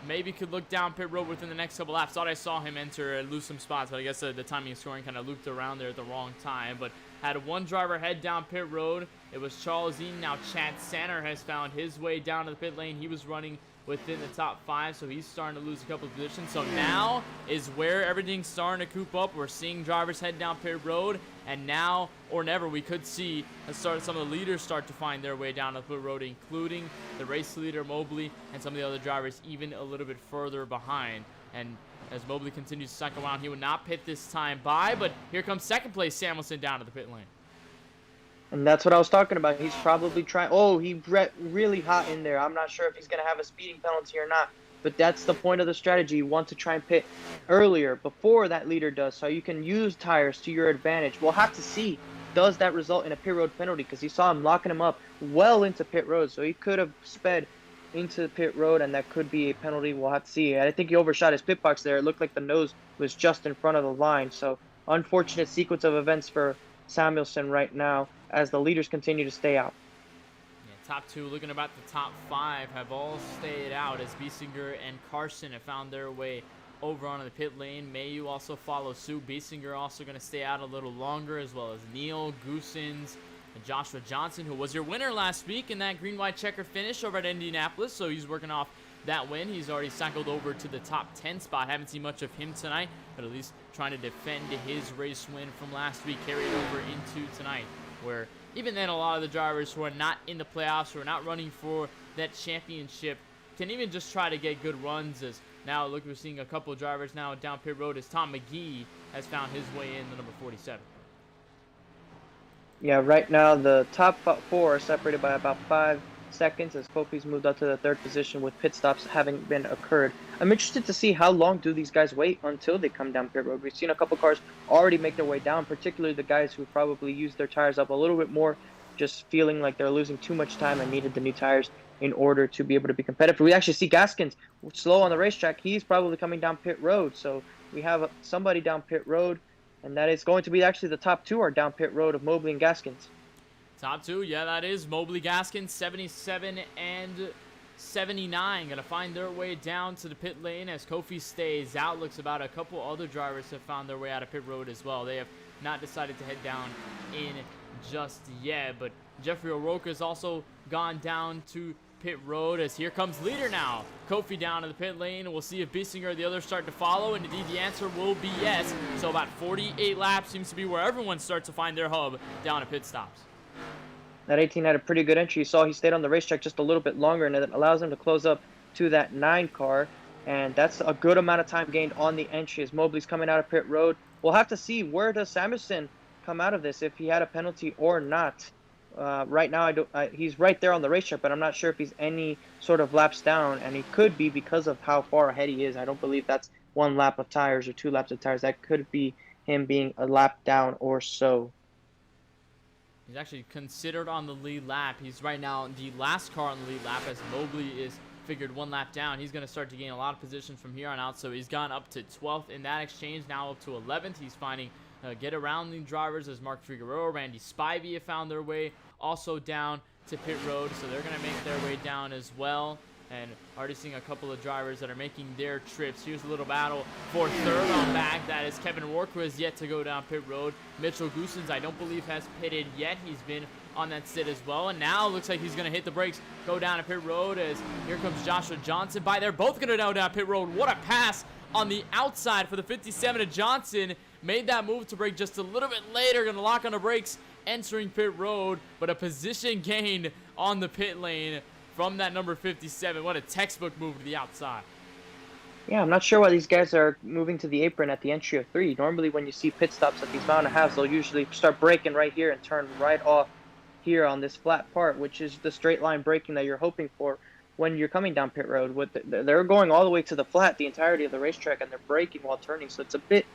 maybe could look down pit road within the next couple laps. Thought I saw him enter and lose some spots, but I guess the timing of scoring kind of looped around there at the wrong time. But had one driver head down pit road. It was Charles Eaton. Now Chad Sanner has found his way down to the pit lane. He was running within the top 5, so he's starting to lose a couple of positions. So now is where everything's starting to coop up. We're seeing drivers head down pit road, and now or never we could see some of the leaders start to find their way down the pit road, including the race leader Mobley and some of the other drivers even a little bit further behind. And as Mobley continues to cycle around, he would not pit this time by, but here comes second place Samuelson down to the pit lane. And that's what I was talking about. He's probably trying. Oh, he really hot in there. I'm not sure if he's going to have a speeding penalty or not. But that's the point of the strategy. You want to try and pit earlier, before that leader does, so you can use tires to your advantage. We'll have to see, does that result in a pit road penalty? Because you saw him locking him up well into pit road. So he could have sped into pit road, and that could be a penalty. We'll have to see. I think he overshot his pit box there. It looked like the nose was just in front of the line. So unfortunate sequence of events for Samuelson right now, as the leaders continue to stay out. Yeah, top 2, looking about the top 5, have all stayed out as Biesinger and Carson have found their way over onto the pit lane. Mayu also follows suit. Biesinger also going to stay out a little longer, as well as Neal, Goosens, and Joshua Johnson, who was your winner last week in that green-white checker finish over at Indianapolis. So he's working off that win. He's already cycled over to the top 10 spot. Haven't seen much of him tonight, but at least trying to defend his race win from last week, carry it over into tonight, where even then a lot of the drivers who are not in the playoffs, who are not running for that championship, can even just try to get good runs. As now look, we're seeing a couple of drivers now down pit road as Tom McGee has found his way in the number 47. Yeah, right now the top 4 are separated by about 5 seconds as Kofi's moved up to the 3rd position with pit stops having been occurred. I'm interested to see how long do these guys wait until they come down pit road. We've seen a couple cars already make their way down, particularly the guys who probably used their tires up a little bit more just feeling like they're losing too much time and needed the new tires in order to be able to be competitive. We actually see Gaskins slow on the racetrack. He's probably coming down pit road. So we have somebody down pit road, and that is going to be actually the top two are down pit road of Mobley and Gaskins. Top two, yeah, that is Mobley, Gaskins, 77 and 79. Going to find their way down to the pit lane as Kofi stays out. Looks about a couple other drivers have found their way out of pit road as well. They have not decided to head down in just yet, but Jeffrey O'Rourke has also gone down to pit road as here comes leader now. Kofi down to the pit lane. We'll see if Biesinger or the others start to follow, and indeed the answer will be yes. So about 48 laps seems to be where everyone starts to find their hub down at pit stops. That 18 had a pretty good entry. You saw he stayed on the racetrack just a little bit longer, and it allows him to close up to that 9 car. And that's a good amount of time gained on the entry as Mobley's coming out of pit road. We'll have to see where does Samuelson come out of this, if he had a penalty or not. Right now, he's right there on the racetrack, but I'm not sure if he's any sort of laps down, and he could be because of how far ahead he is. I don't believe that's 1 lap of tires or 2 laps of tires. That could be him being a lap down or so. He's actually considered on the lead lap. He's right now the last car on the lead lap as Mobley is figured 1 lap down. He's going to start to gain a lot of positions from here on out, so he's gone up to 12th in that exchange, now up to 11th. He's finding get around the drivers as Mark Figueroa, Randy Spivey have found their way also down to pit road, so they're going to make their way down as well. And already seeing a couple of drivers that are making their trips. Here's a little battle for third on back. That is Kevin Rourke, who has yet to go down pit road. Mitchell Goosens, I don't believe, has pitted yet. He's been on that sit as well. And now it looks like he's going to hit the brakes, go down to pit road as here comes Joshua Johnson by. They're both going to go down pit road. What a pass on the outside for the 57 of Johnson. Made that move to brake just a little bit later. Going to lock on the brakes entering pit road. But a position gained on the pit lane from that number 57. What a textbook move to the outside. Yeah, I'm not sure why these guys are moving to the apron at the entry of 3. Normally when you see pit stops at these mile and a halves, they'll usually start braking right here and turn right off here on this flat part, which is the straight line braking that you're hoping for when you're coming down pit road. They're going all the way to the flat the entirety of the racetrack, and they're braking while turning. So it's a bit,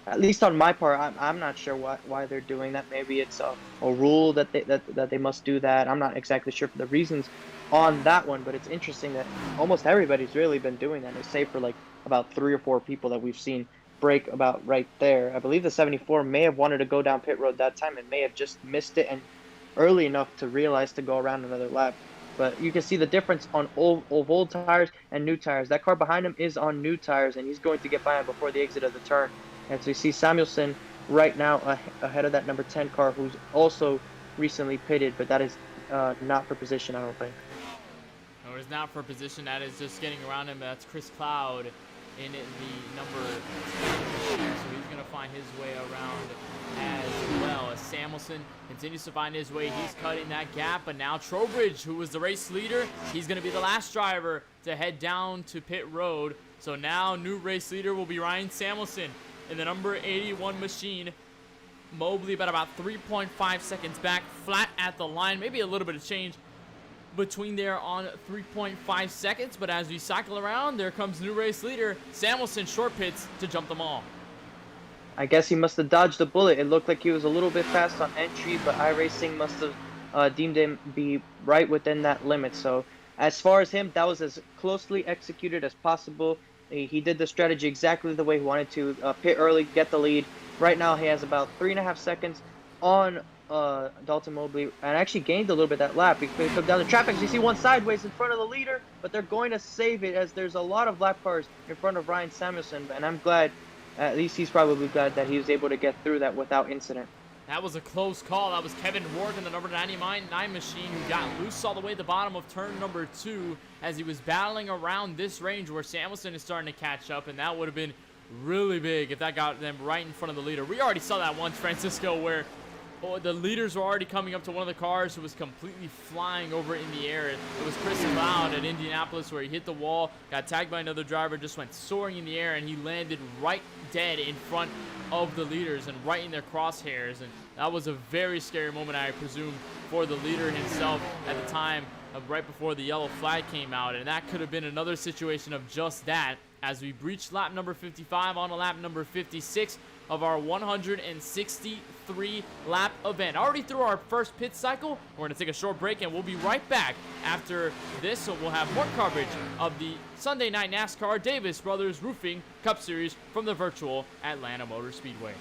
at least on my part, I'm not sure why they're doing that. Maybe it's a rule that they must do that. I'm not exactly sure for the reasons on that one, but it's interesting that almost everybody's really been doing that, save for like about 3 or 4 people that we've seen brake about right there. I believe the 74 may have wanted to go down pit road that time and may have just missed it and early enough to realize to go around another lap. But you can see the difference on old tires and new tires. That car behind him is on new tires, and he's going to get by him before the exit of the turn. And so you see Samuelson right now ahead of that number 10 car, who's also recently pitted, but that is not for position, I don't think. No, it's not for position. That is just getting around him. That's Chris Cloud in the number 10. So he's going to find his way around as well. As Samuelson continues to find his way, he's cutting that gap. But now Trowbridge, who was the race leader, he's going to be the last driver to head down to pit road. So now new race leader will be Ryan Samuelson in the number 81 machine. Mobley about 3.5 seconds back, flat at the line. Maybe a little bit of change between there on 3.5 seconds, but as we cycle around, there comes new race leader Samuelson, short pits to jump them all. I guess he must have dodged a bullet. It looked like he was a little bit fast on entry, but iRacing must have deemed him be right within that limit. So as far as him, that was as closely executed as possible. He did the strategy exactly the way he wanted to. Pit early, get the lead. Right now he has about 3.5 seconds on Dalton Mobley, and actually gained a little bit that lap. He could come down the traffic. As you see one sideways in front of the leader, but they're going to save it as there's a lot of lap cars in front of Ryan Samuelson, and I'm glad, at least he's probably glad that he was able to get through that without incident. That was a close call. That was Kevin Rourke in the number 99 machine who got loose all the way at the bottom of turn number 2 as he was battling around this range where Samuelson is starting to catch up, and that would have been really big if that got them right in front of the leader. We already saw that once, Francisco, where the leaders were already coming up to one of the cars who was completely flying over in the air. It was Chris Cloud at Indianapolis where he hit the wall, got tagged by another driver, just went soaring in the air, and he landed right dead in front of the leaders and right in their crosshairs. And that was a very scary moment, I presume, for the leader himself at the time of right before the yellow flag came out. And that could have been another situation of just that. As we breached lap number 55 on to lap number 56, of our 163 lap event. Already through our first pit cycle. We're going to take a short break and we'll be right back after this. So we'll have more coverage of the Sunday Night NASCAR Davis Brothers Roofing Cup Series from the virtual Atlanta Motor Speedway.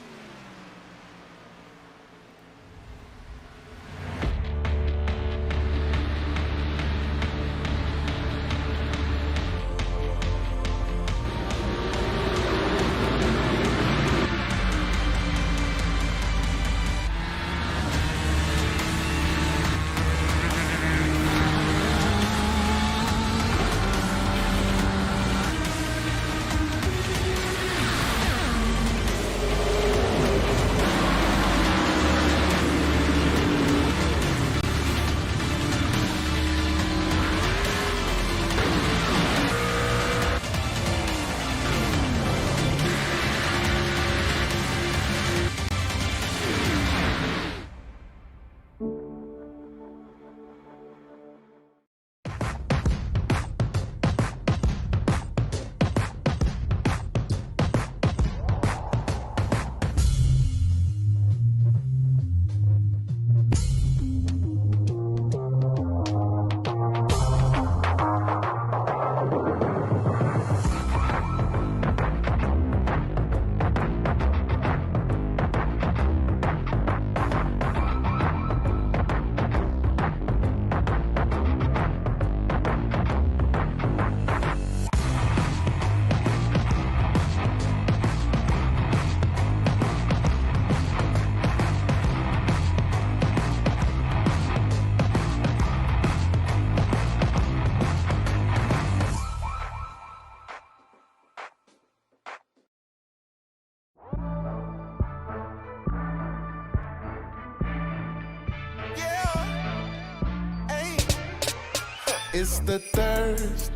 It's the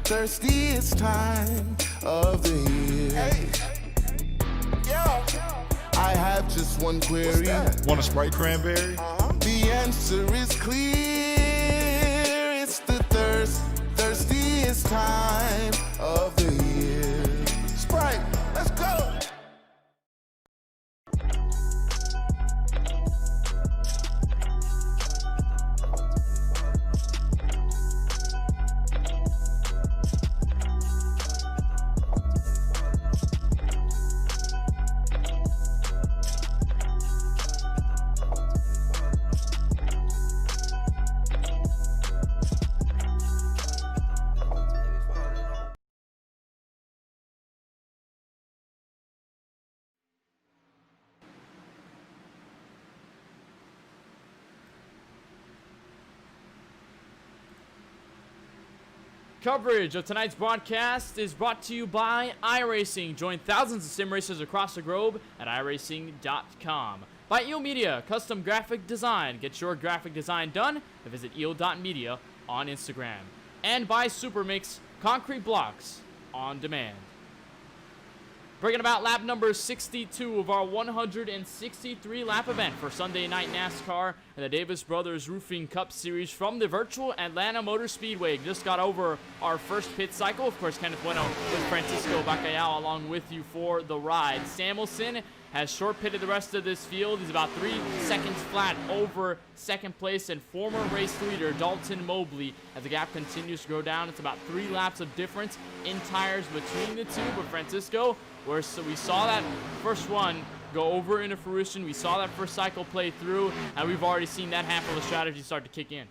thirstiest time of the year. Hey. I have just one query. Want a Sprite cranberry? The answer is clear. It's the thirstiest time of the year. Sprite, let's go. Coverage of tonight's broadcast is brought to you by iRacing. Join thousands of sim racers across the globe at iRacing.com. By EO Media, custom graphic design. Get your graphic design done and visit EO.media on Instagram. And by Supermix, concrete blocks on demand. Bringing about lap number 62 of our 163 lap event for Sunday Night NASCAR and the Davis Brothers Roofing Cup Series from the virtual Atlanta Motor Speedway. Just got over our first pit cycle. Of course, Kenneth Bueno with Francisco Bacalhau along with you for the ride. Samuelson has short pitted the rest of this field. He's about 3 seconds flat over second place and former race leader Dalton Mobley. As the gap continues to go down, it's about 3 laps of difference in tires between the two. But Francisco, we saw that first one go over into fruition. We saw that first cycle play through, and we've already seen that half of the strategy start to kick in.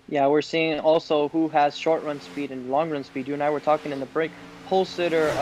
Yeah, we're seeing also who has short run speed and long run speed. You and I were talking in the break. Pole sitter,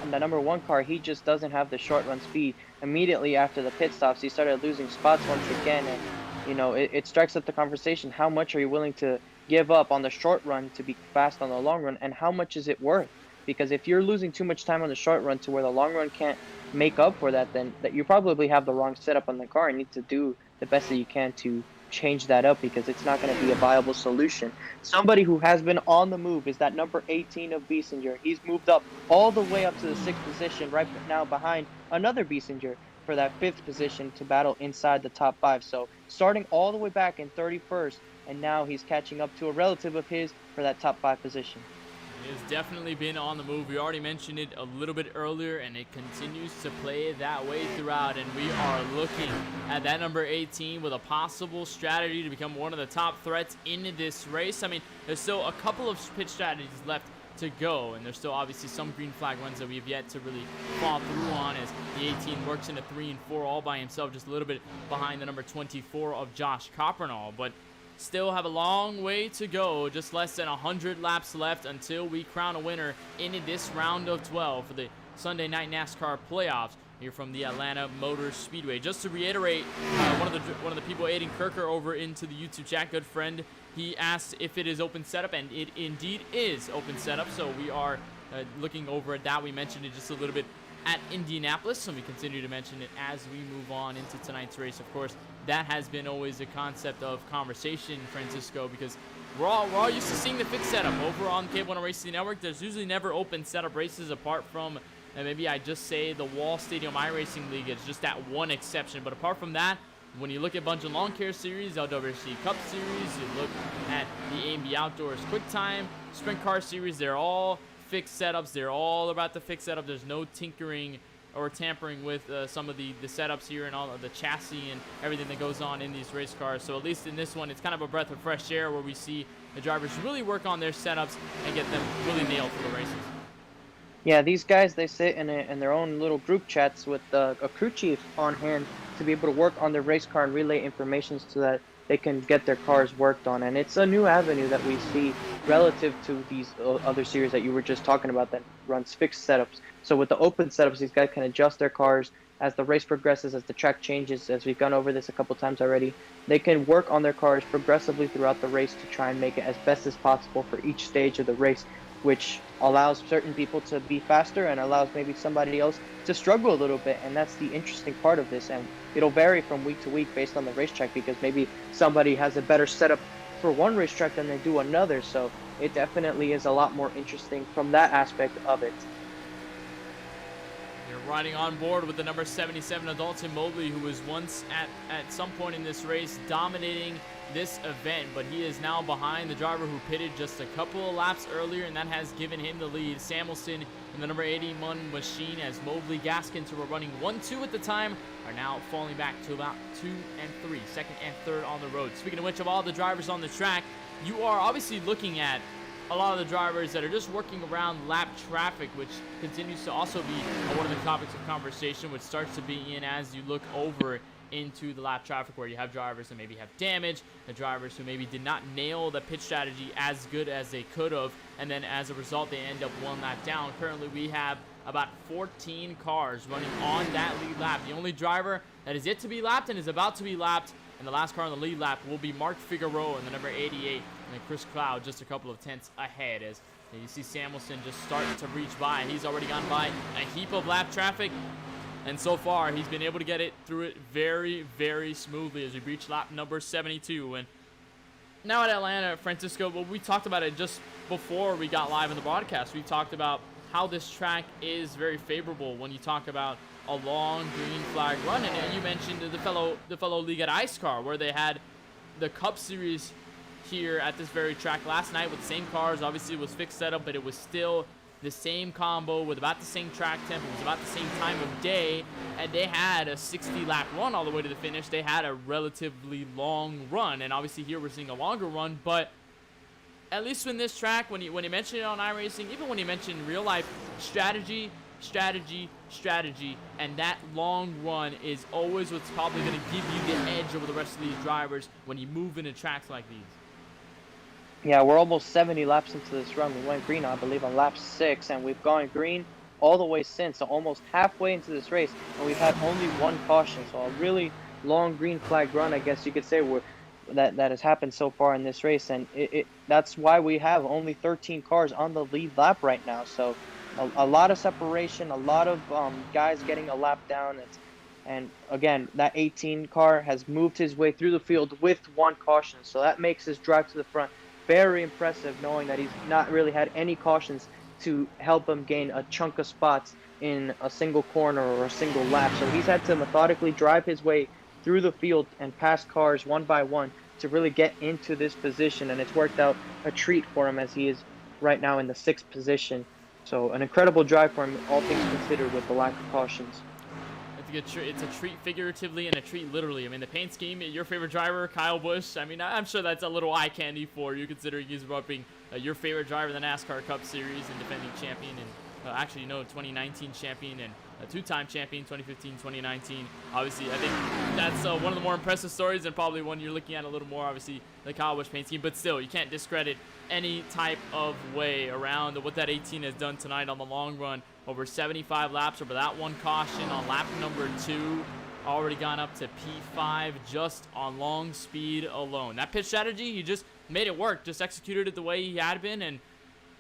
the number 1 car, he just doesn't have the short run speed. Immediately after the pit stops, he started losing spots once again. And, you know, it strikes up the conversation. How much are you willing to give up on the short run to be fast on the long run? And how much is it worth? Because if you're losing too much time on the short run to where the long run can't make up for that, then that you probably have the wrong setup on the car and need to do the best that you can to change that up, because it's not going to be a viable solution. Somebody who has been on the move is that number 18 of Biesinger. He's moved up all the way up to the 6th position right now behind another Biesinger for that 5th position to battle inside the top 5. So starting all the way back in 31st, and now he's catching up to a relative of his for that top 5 position. He has definitely been on the move. We already mentioned it a little bit earlier, and it continues to play that way throughout. And we are looking at that number 18 with a possible strategy to become one of the top threats in this race. I mean, there's still a couple of pit strategies left to go, and there's still obviously some green flag runs that we've yet to really fall through on, as the 18 works into 3 and 4 all by himself, just a little bit behind the number 24 of Josh Coppernall. But still have a long way to go, just less than 100 laps left until we crown a winner in this round of 12 for the Sunday Night NASCAR playoffs here from the Atlanta Motor Speedway. Just to reiterate, one of the people, Aiden Kirker, over into the YouTube chat, good friend, he asked if it is open setup, and it indeed is open setup. So we are looking over at that. We mentioned it just a little bit at Indianapolis, and we continue to mention it as we move on into tonight's race. Of course, that has been always a concept of conversation, Francisco, because we're all used to seeing the fixed setup over on KBueno Racing Network. There's usually never open setup races apart from, and maybe I just say the Wall Stadium iRacing League is just that one exception. But apart from that, when you look at Bunch and Lawn Care Series, LWRC Cup Series, you look at the A&B Outdoors Quick Time, Sprint Car Series, they're all fixed setups. They're all about the fixed setup. There's no tinkering or tampering with some of the setups here and all of the chassis and everything that goes on in these race cars. So at least in this one, it's kind of a breath of fresh air where we see the drivers really work on their setups and get them really nailed for the races. Yeah, these guys, they sit in their own little group chats with a crew chief on hand to be able to work on their race car and relay information so that they can get their cars worked on. And it's a new avenue that we see relative to these other series that you were just talking about that runs fixed setups. So with the open setups, these guys can adjust their cars as the race progresses, as the track changes, as we've gone over this a couple times already. They can work on their cars progressively throughout the race to try and make it as best as possible for each stage of the race, which allows certain people to be faster and allows maybe somebody else to struggle a little bit. And that's the interesting part of this. And it'll vary from week to week based on the racetrack, because maybe somebody has a better setup for one racetrack than they do another. So it definitely is a lot more interesting from that aspect of it. You're riding on board with the number 77 Adalton Mobley, who was once at some point in this race dominating this event, but he is now behind the driver who pitted just a couple of laps earlier, and that has given him the lead. Samuelson in the number 81 machine, as Mobley, Gaskins, who were running 1-2 at the time, are now falling back to about 2 and 3, second and third on the road. Speaking of which, of all the drivers on the track, you are obviously looking at a lot of the drivers that are just working around lap traffic, which continues to also be one of the topics of conversation, which starts to be in as you look over into the lap traffic, where you have drivers that maybe have damage, the drivers who maybe did not nail the pit strategy as good as they could have, and then as a result they end up one lap down. Currently we have about 14 cars running on that lead lap. The only driver that is yet to be lapped and is about to be lapped, and the last car on the lead lap, will be Mark Figueroa in the number 88, and then Chris Cloud just a couple of tenths ahead, as you see Samuelson just starting to reach by. He's already gone by a heap of lap traffic, and so far he's been able to get it through it very, very smoothly as we reach lap number 72. And now at Atlanta, Francisco, well, we talked about it just before we got live in the broadcast. We talked about how this track is very favorable when you talk about a long green flag run, and you mentioned the fellow league at IceCar, where they had the Cup Series here at this very track last night with the same cars. Obviously it was fixed setup, but it was still the same combo with about the same track temp. It was about the same time of day, and they had a 60 lap run all the way to the finish. They had a relatively long run, and obviously here we're seeing a longer run. But at least in this track, when you mention it on iRacing, even when you mention in real life, strategy, and that long run is always what's probably going to give you the edge over the rest of these drivers when you move into tracks like these. Yeah, we're almost 70 laps into this run. We went green, I believe, on lap 6, and we've gone green all the way since, so almost halfway into this race, and we've had only one caution. So a really long green flag run, I guess you could say, that has happened so far in this race, and that's why we have only 13 cars on the lead lap right now. So a lot of separation, a lot of guys getting a lap down, and again, that 18 car has moved his way through the field with one caution, so that makes his drive to the front very impressive, knowing that he's not really had any cautions to help him gain a chunk of spots in a single corner or a single lap. So he's had to methodically drive his way through the field and pass cars one by one to really get into this position, and it's worked out a treat for him, as he is right now in the 6th position. So an incredible drive for him, all things considered, with the lack of cautions. It's a treat figuratively and a treat literally. I mean, the paint scheme, your favorite driver, Kyle Busch, I mean, I'm sure that's a little eye candy for you, considering he's being your favorite driver in the NASCAR Cup Series and defending champion, and 2019 champion and a 2-time champion, 2015, 2019. Obviously, I think that's one of the more impressive stories, and probably one you're looking at a little more, obviously, the Kyle Busch paint scheme. But still, you can't discredit any type of way around what that 18 has done tonight on the long run. Over 75 laps, over that one caution on lap number 2. Already gone up to P5 just on long speed alone. That pit strategy, he just made it work, just executed it the way he had been, and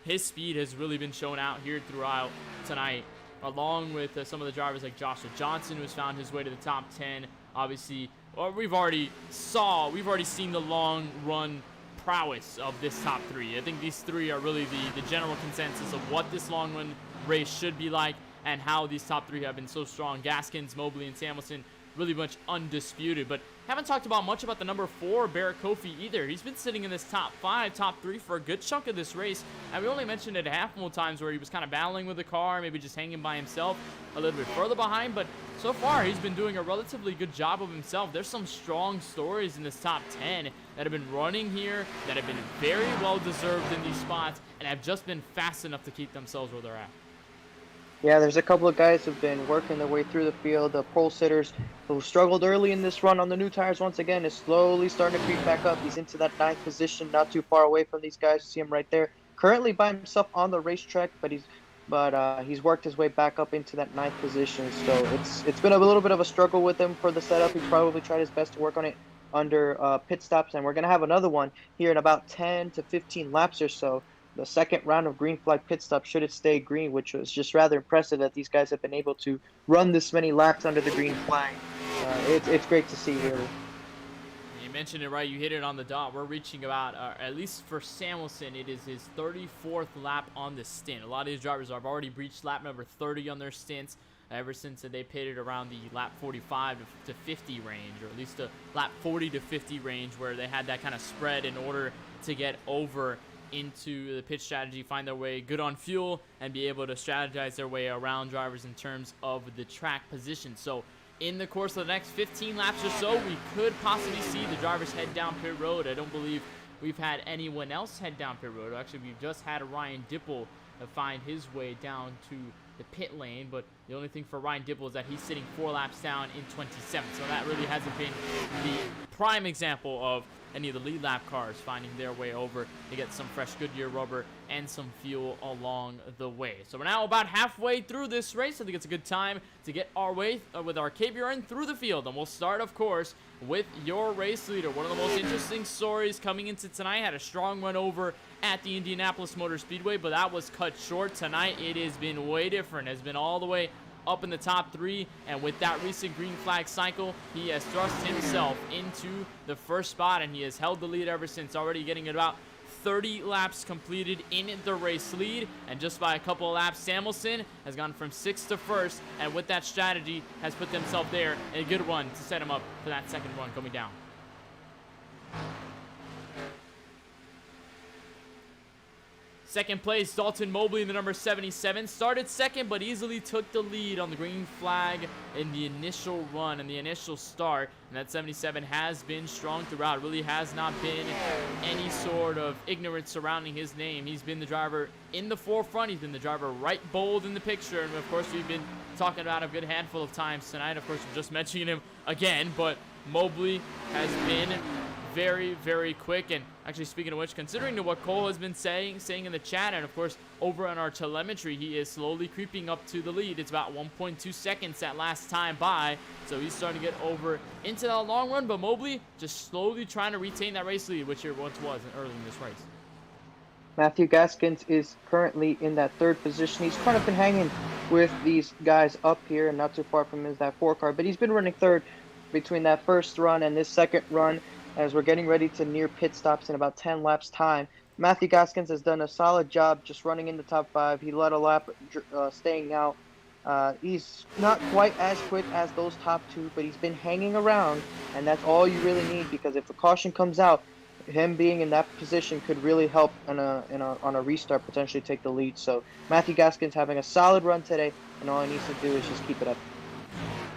his speed has really been shown out here throughout tonight, along with some of the drivers like Joshua Johnson, who's found his way to the top 10. Obviously, we've already seen the long run prowess of this top 3. I think these 3 are really the general consensus of what this long run race should be like, and how these top 3 have been so strong. Gaskins, Mobley, and Samuelson really much undisputed. But haven't talked much about the number 4, Barrett Kofi, either. He's been sitting in this top 5, top 3 for a good chunk of this race. And we only mentioned it a handful of times where he was kind of battling with the car, maybe just hanging by himself a little bit further behind. But so far, he's been doing a relatively good job of himself. There's some strong stories in this top 10 that have been running here, that have been very well deserved in these spots, and have just been fast enough to keep themselves where they're at. Yeah, there's a couple of guys who've been working their way through the field. The pole sitters who struggled early in this run on the new tires once again is slowly starting to creep back up. He's into that 9th position, not too far away from these guys. You see him right there, currently by himself on the racetrack, but he's worked his way back up into that 9th position. So it's been a little bit of a struggle with him for the setup. He's probably tried his best to work on it under pit stops, and we're gonna have another one here in about 10 to 15 laps or so. The second round of green flag pit stop, should it stay green, which was just rather impressive that these guys have been able to run this many laps under the green flag. It's great to see, really. You mentioned it right. You hit it on the dot. We're reaching about, at least for Samuelson, it is his 34th lap on the stint. A lot of these drivers have already reached lap number 30 on their stints ever since they pitted around the lap 45 to 50 range, or at least the lap 40 to 50 range, where they had that kind of spread in order to get over into the pit strategy, find their way good on fuel, and be able to strategize their way around drivers in terms of the track position. So in the course of the next 15 laps or so, we could possibly see the drivers head down pit road. I don't believe we've had anyone else head down pit road. Actually, we've just had Ryan Dipple find his way down to the pit lane, but the only thing for Ryan Dipple is that he's sitting 4 laps down in 27th, so that really hasn't been the prime example of any of the lead lap cars finding their way over to get some fresh Goodyear rubber and some fuel along the way. So we're now about halfway through this race. I think it's a good time to get our way with our KBRN through the field, and we'll start, of course, with your race leader. One of the most interesting stories coming into tonight. Had a strong run over at the Indianapolis Motor Speedway, but that was cut short. Tonight it has been way different. It has been all the way up in the top 3, and with that recent green flag cycle, he has thrust himself into the first spot, and he has held the lead ever since, already getting about 30 laps completed in the race lead, and just by a couple of laps, Samuelson has gone from 6th to 1st, and with that strategy has put themselves there in a good run to set him up for that second run coming down. Second place, Dalton Mobley in the number 77. Started second, but easily took the lead on the green flag in the initial run and the initial start. And that 77 has been strong throughout. Really has not been any sort of ignorance surrounding his name. He's been the driver in the forefront. He's been the driver right bold in the picture. And, of course, we've been talking about a good handful of times tonight. Of course, we're just mentioning him again. But Mobley has been very, very quick. And actually, speaking of which, considering to what Cole has been saying in the chat, and of course over on our telemetry, he is slowly creeping up to the lead. It's about 1.2 seconds that last time by, so he's starting to get over into that long run. But Mobley just slowly trying to retain that race lead, which it once was early in this race. Matthew Gaskins is currently in that 3rd position. He's kind of been hanging with these guys up here, and not too far from him is that 4 car, but he's been running 3rd between that first run and this second run, as we're getting ready to near pit stops in about 10 laps time. Matthew Gaskins has done a solid job just running in the top 5. He led a lap staying out. He's not quite as quick as those top 2, but he's been hanging around, and that's all you really need, because if a caution comes out, him being in that position could really help on a restart potentially take the lead. So Matthew Gaskin's having a solid run today, and all he needs to do is just keep it up.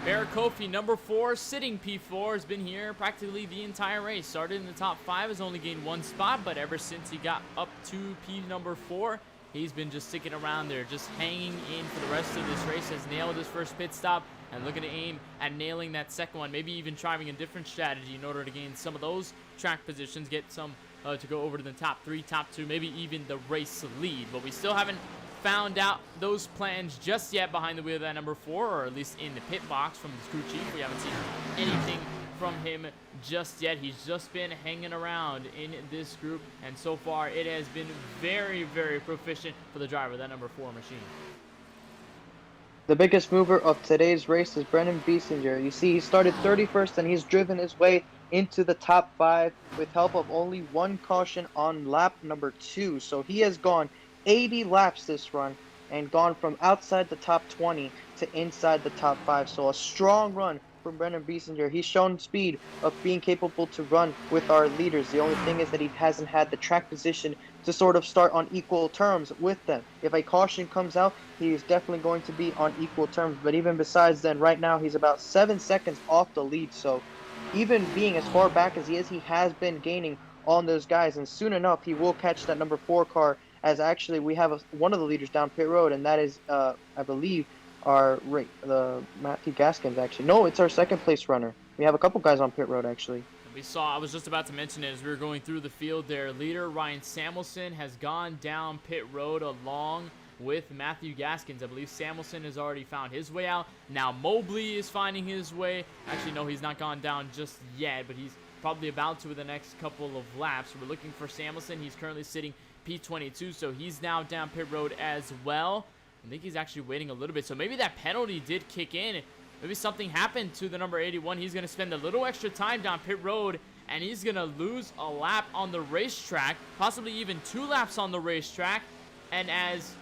Bear Kofi, number 4, sitting P4, has been here practically the entire race. Started in the top 5, has only gained 1 spot, but ever since he got up to P number 4, he's been just sticking around there, just hanging in for the rest of this race. Has nailed his first pit stop and looking to aim at nailing that second one. Maybe even trying a different strategy in order to gain some of those track positions, get some to go over to the top 3, top 2, maybe even the race lead. But we still haven't found out those plans just yet behind the wheel of that number 4, or at least in the pit box from his crew chief. We haven't seen anything from him just yet. He's just been hanging around in this group, and so far it has been very, very proficient for the driver, that number 4 machine. The biggest mover of today's race is Brennan Biesinger. You see, he started 31st, and he's driven his way into the top 5 with help of only 1 caution on lap number 2. So he has gone 80 laps this run and gone from outside the top 20 to inside the top 5. So a strong run from Brennan Biesinger. He's shown speed of being capable to run with our leaders. The only thing is that he hasn't had the track position to sort of start on equal terms with them. If a caution comes out, he is definitely going to be on equal terms. But even besides then, right now he's about 7 seconds off the lead. So even being as far back as he is, he has been gaining on those guys. And soon enough, he will catch that number 4 car, as actually we have one of the leaders down pit road, and that is, I believe, the Matthew Gaskins, actually. No, it's our second place runner. We have a couple guys on pit road, actually. I was just about to mention it as we were going through the field there. Leader Ryan Samuelson has gone down pit road along with Matthew Gaskins. I believe Samuelson has already found his way out. Now Mobley is finding his way. Actually, no, he's not gone down just yet, but he's probably about to in the next couple of laps. We're looking for Samuelson. He's currently sitting P22, so he's now down pit road as well. I think he's actually waiting a little bit, so maybe that penalty did kick in. Maybe something happened to the number 81. He's going to spend a little extra time down pit road, and he's going to lose a lap on the racetrack, possibly even 2 laps on the racetrack. And as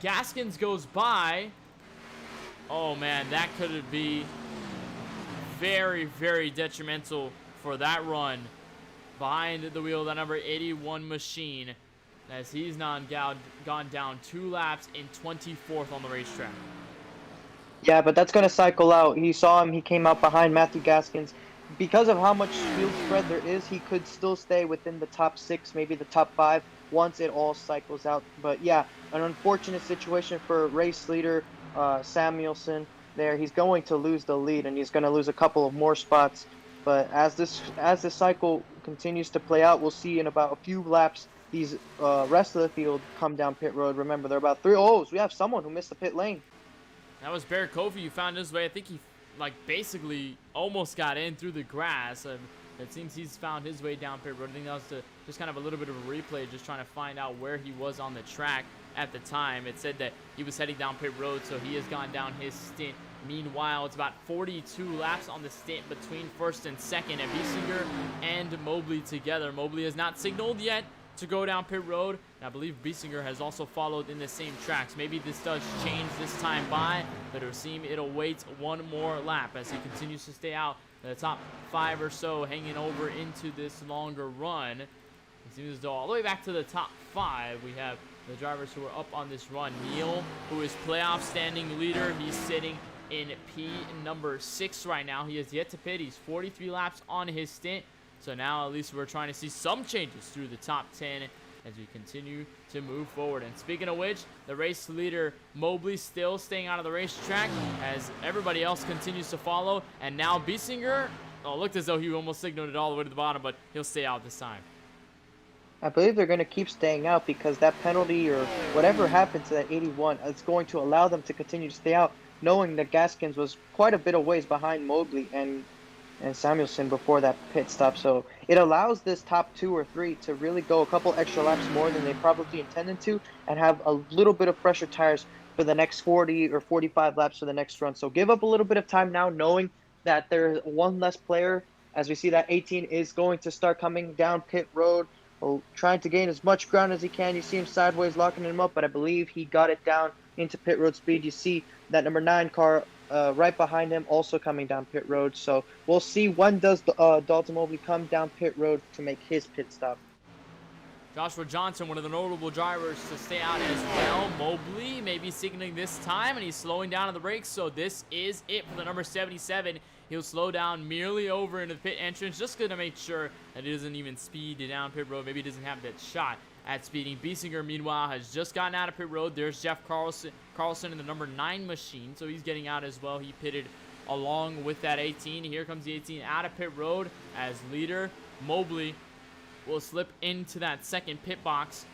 Gaskins goes by, oh man, that could be very, very detrimental for that run behind the wheel of that number 81 machine, as he's gone down 2 laps in 24th on the racetrack. Yeah, but that's going to cycle out. He saw him. He came out behind Matthew Gaskins. Because of how much field spread there is, he could still stay within the top 6, maybe the top 5, once it all cycles out. But yeah, an unfortunate situation for race leader Samuelson there. He's going to lose the lead, and he's going to lose a couple of more spots. But as this cycle continues to play out, we'll see in about a few laps these rest of the field come down pit road. Remember, they're about 3. Oh, so we have someone who missed the pit lane. That was Bear Kofi who found his way. I think he basically almost got in through the grass. It seems he's found his way down pit road. I think that was just kind of a little bit of a replay, just trying to find out where he was on the track at the time. It said that he was heading down pit road, so he has gone down his stint. Meanwhile, it's about 42 laps on the stint between first and second, and Biesinger and Mobley together. Mobley has not signaled yet to go down pit road, and I believe Biesinger has also followed in the same tracks. Maybe this does change this time by, but it would seem it'll wait 1 more lap as he continues to stay out the top 5 or so, hanging over into this longer run. It seems as though all the way back to the top 5, we have the drivers who are up on this run. Neal, who is playoff standing leader, he's sitting in P number 6 right now. He has yet to pit. He's 43 laps on his stint. So now at least we're trying to see some changes through the top 10 as we continue to move forward. And speaking of which, the race leader Mobley still staying out of the racetrack as everybody else continues to follow. And now Biesinger, looked as though he almost signaled it all the way to the bottom, but he'll stay out this time. I believe they're going to keep staying out because that penalty or whatever happened to that 81 is going to allow them to continue to stay out, knowing that Gaskins was quite a bit of ways behind Mobley and Samuelson before that pit stop. So it allows this top 2 or 3 to really go a couple extra laps more than they probably intended to and have a little bit of fresher tires for the next 40 or 45 laps for the next run. So give up a little bit of time now, knowing that there's one less player. As we see that 18 is going to start coming down pit road, trying to gain as much ground as he can. You see him sideways locking him up, but I believe he got it down into pit road speed. You see that number 9 car right behind him, also coming down pit road. So we'll see when does Dalton Mobley come down pit road to make his pit stop. Joshua Johnson, one of the notable drivers to stay out as well. Mobley maybe signaling this time, and he's slowing down on the brakes. So this is it for the number 77. He'll slow down merely over into the pit entrance, just going to make sure that he doesn't even speed down pit road. Maybe he doesn't have that shot at speeding. Biesinger, meanwhile, has just gotten out of pit road. There's Jeff Carlson in the number 9 machine, so he's getting out as well. He pitted along with that 18. Here comes the 18 out of pit road as leader. Mobley will slip into that second pit box.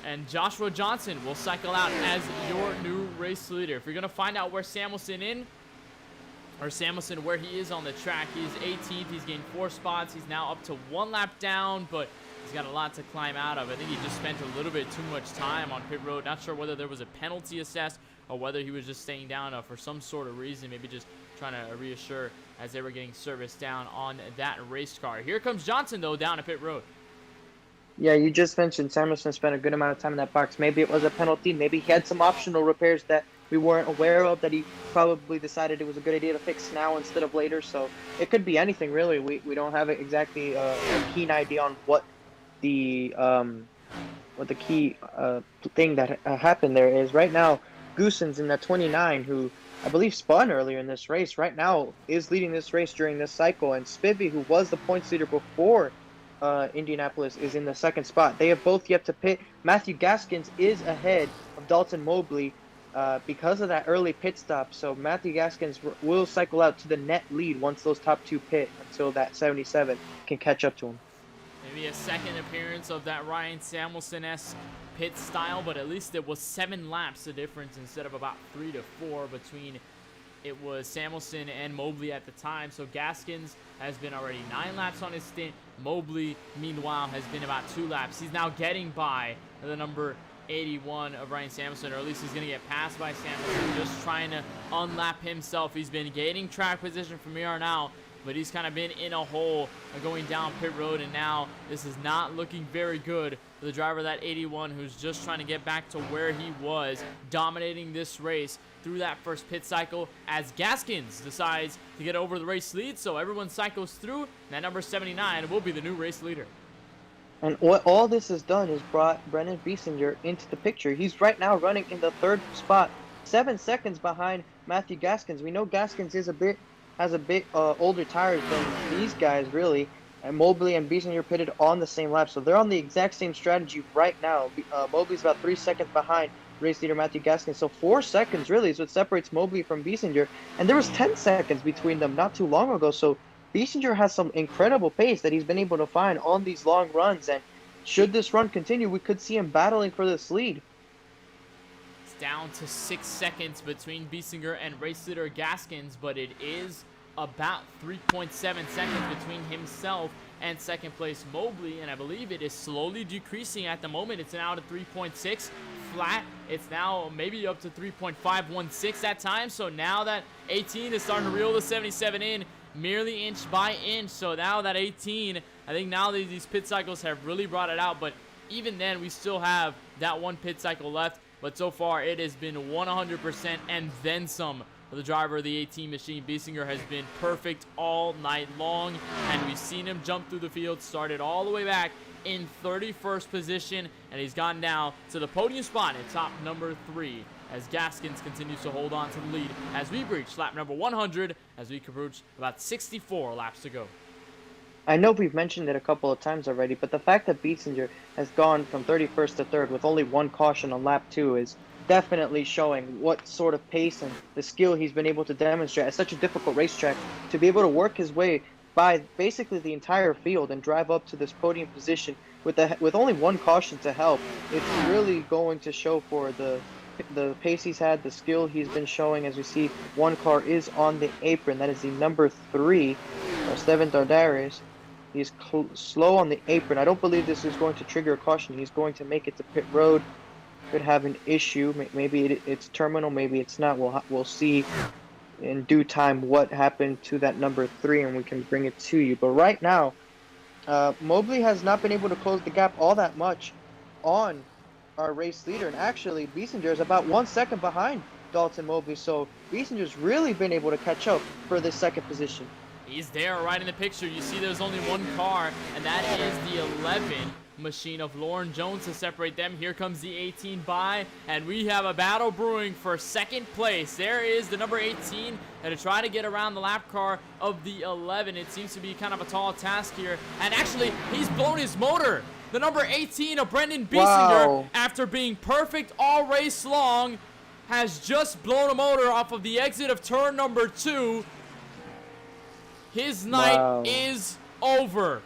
And Joshua Johnson will cycle out as your new race leader. If you're going to find out where Samuelson where he is on the track, he's 18th. He's gained 4 spots. He's now up to 1 lap down, but he's got a lot to climb out of. I think he just spent a little bit too much time on pit road. Not sure whether there was a penalty assessed or whether he was just staying down for some sort of reason. Maybe just trying to reassure as they were getting service down on that race car. Here comes Johnson, though, down to pit road. Yeah, you just mentioned Samuelson spent a good amount of time in that box. Maybe it was a penalty. Maybe he had some optional repairs that we weren't aware of that he probably decided it was a good idea to fix now instead of later. So it could be anything, really. We don't have exactly a keen idea on what the key thing that happened there is. Right now, Goossens in that 29, who I believe spun earlier in this race, right now is leading this race during this cycle. And Spivey, who was the points leader before Indianapolis, is in the second spot. They have both yet to pit. Matthew Gaskins is ahead of Dalton Mobley because of that early pit stop. So Matthew Gaskins will cycle out to the net lead once those top 2 pit until that 77 can catch up to him. Maybe a second appearance of that Ryan Samuelson-esque pit style, but at least it was 7 laps the difference instead of about 3 to 4 between it was Samuelson and Mobley at the time. So Gaskins has been already 9 laps on his stint. Mobley, meanwhile, has been about 2 laps. He's now getting by the number 81 of Ryan Samuelson, or at least he's going to get passed by Samuelson, just trying to unlap himself. He's been gaining track position from here on out, but he's kind of been in a hole going down pit road, and now this is not looking very good for the driver of that 81, who's just trying to get back to where he was, dominating this race through that first pit cycle as Gaskins decides to get over the race lead. So everyone cycles through, and that number 79 will be the new race leader. And what all this has done is brought Brennan Biesinger into the picture. He's right now running in the 3rd spot, 7 seconds behind Matthew Gaskins. We know Gaskins has a bit older tires than these guys, really. And Mobley and Biesinger pitted on the same lap, so they're on the exact same strategy right now. Mobley's about 3 seconds behind race leader Matthew Gaskins, so 4 seconds really is what separates Mobley from Biesinger. And there was 10 seconds between them not too long ago, so Biesinger has some incredible pace that he's been able to find on these long runs, and should this run continue, we could see him battling for this lead. It's down to 6 seconds between Biesinger and race leader Gaskins, but it is about 3.7 seconds between himself and second place Mobley, and I believe it is slowly decreasing at the moment. It's now to 3.6 flat. It's now maybe up to 3.516 at times. So now that 18 is starting to reel the 77 in merely inch by inch. So now that 18, I think now that these pit cycles have really brought it out, but even then we still have that 1 pit cycle left. But so far it has been 100% and then some for the driver of the 18 machine. Biesinger has been perfect all night long, and we've seen him jump through the field, started all the way back in 31st position, and he's gone now to the podium spot at top number 3 as Gaskins continues to hold on to the lead as we reach lap number 100 as we approach about 64 laps to go. I know we've mentioned it a couple of times already, but the fact that Biesinger has gone from 31st to 3rd with only 1 caution on lap 2 is definitely showing what sort of pace and the skill he's been able to demonstrate at such a difficult racetrack, to be able to work his way by basically the entire field and drive up to this podium position with only 1 caution to help. It's really going to show for the pace he's had, the skill he's been showing. As we see, 1 car is on the apron. That is the number 3, Steven Dardaris. He's slow on the apron. I don't believe this is going to trigger a caution. He's going to make it to pit road. Could have an issue. Maybe it's terminal. Maybe it's not. We'll see in due time what happened to that number 3, and we can bring it to you. But right now, Mobley has not been able to close the gap all that much on our race leader, and actually Biesinger is about 1 second behind Dalton Mobley. So Biesinger's really been able to catch up for this second position. He's there right in the picture. You see there's only one car, and that is the 11 machine of Lauren Jones to separate them. Here comes the 18 by, and we have a battle brewing for second place. There is the number 18, and to try to get around the lap car of the 11. It seems to be kind of a tall task here, and actually he's blown his motor. The number 18 of Brendan Biesinger, after being perfect all race long, has just blown a motor off of the exit of turn number 2. His night is over.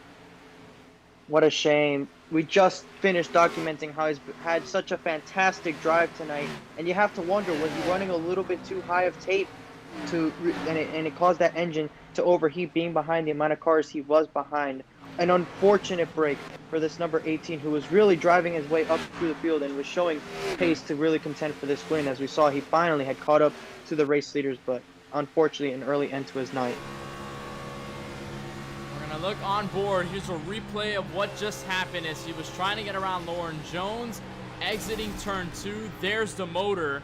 What a shame. We just finished documenting how he's had such a fantastic drive tonight, and you have to wonder, was he running a little bit too high of tape and it caused that engine to overheat, being behind the amount of cars he was behind. An unfortunate break for this number 18, who was really driving his way up through the field and was showing pace to really contend for this win. As we saw, he finally had caught up to the race leaders, but unfortunately an early end to his night. Look on board. Here's a replay of what just happened as he was trying to get around Lauren Jones, exiting turn 2. There's the motor,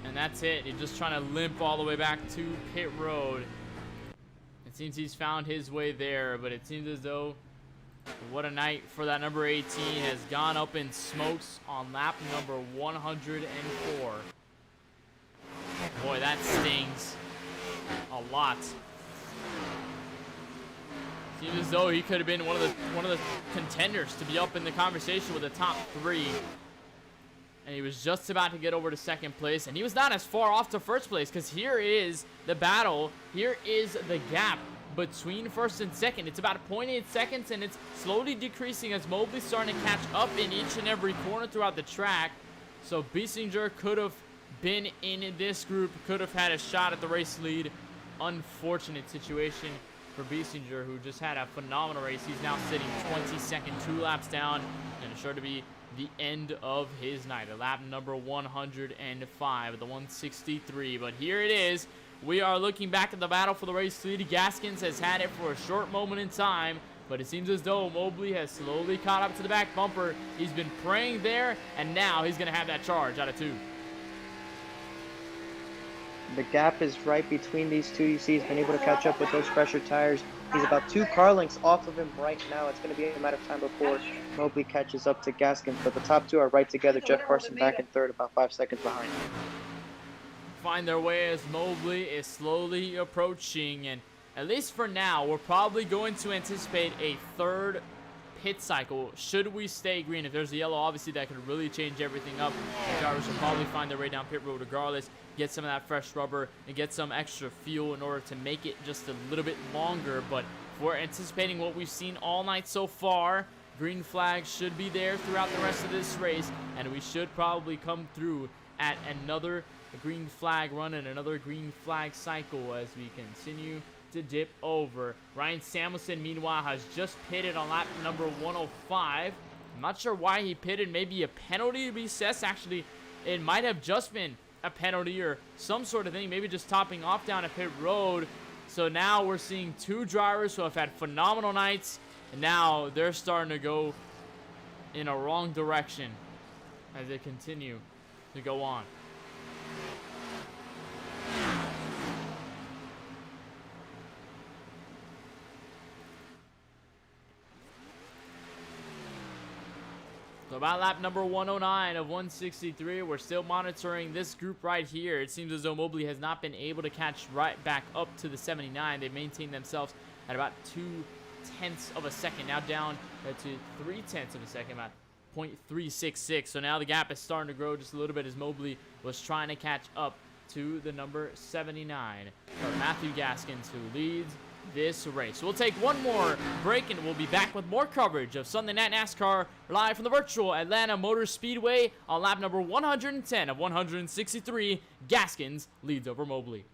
and that's it. He's just trying to limp all the way back to pit road. It seems he's found his way there, but it seems as though what a night for that number 18 has gone up in smokes on lap number 104. Boy, that stings a lot. Seems as though he could have been one of the contenders to be up in the conversation with the top 3. And he was just about to get over to second place, and he was not as far off to first place, because here is the battle. Here is the gap between first and second. It's about 0.8 seconds, and it's slowly decreasing as Mobley's starting to catch up in each and every corner throughout the track. So Biesinger could have been in this group, could have had a shot at the race lead. Unfortunate situation for Biesinger, who just had a phenomenal race. He's now sitting 22nd, 2 laps down, and it's sure to be the end of his night. Lap number 105, the 163. But here it is. We are looking back at the battle for the race lead. Gaskins has had it for a short moment in time, but it seems as though Mobley has slowly caught up to the back bumper. He's been praying there, and now he's going to have that charge out of 2. The gap is right between these two. You see he's been able to catch up with those fresher tires. He's about 2 car lengths off of him right now. It's going to be a matter of time before Mobley catches up to Gaskins. But the top 2 are right together. Jeff Carson back in third, about 5 seconds behind. Find their way as Mobley is slowly approaching. And at least for now, we're probably going to anticipate a third pit cycle should we stay green. If there's a yellow, obviously that could really change everything up. The drivers will probably find their way down pit road regardless, get some of that fresh rubber and get some extra fuel in order to make it just a little bit longer. But we're anticipating what we've seen all night so far. Green flag should be there throughout the rest of this race, and we should probably come through at another green flag run and another green flag cycle as we continue to dip over. Ryan Samuelson, meanwhile, has just pitted on lap number 105. I'm not sure why he pitted. Maybe a penalty to be assessed. Actually, it might have just been a penalty or some sort of thing. Maybe just topping off down a pit road. So now we're seeing 2 drivers who have had phenomenal nights, and now they're starting to go in a wrong direction as they continue to go on. So about lap number 109 of 163, we're still monitoring this group right here. It seems as though Mobley has not been able to catch right back up to the 79. They maintained themselves at about 0.2 of a second, now down to 0.3 of a second, about 0.366. So now the gap is starting to grow just a little bit as Mobley was trying to catch up to the number 79. For Matthew Gaskins, who leads this race. We'll take one more break and we'll be back with more coverage of Sunday Night NASCAR live from the virtual Atlanta Motor Speedway on lap number 110 of 163. Gaskins leads over Mobley.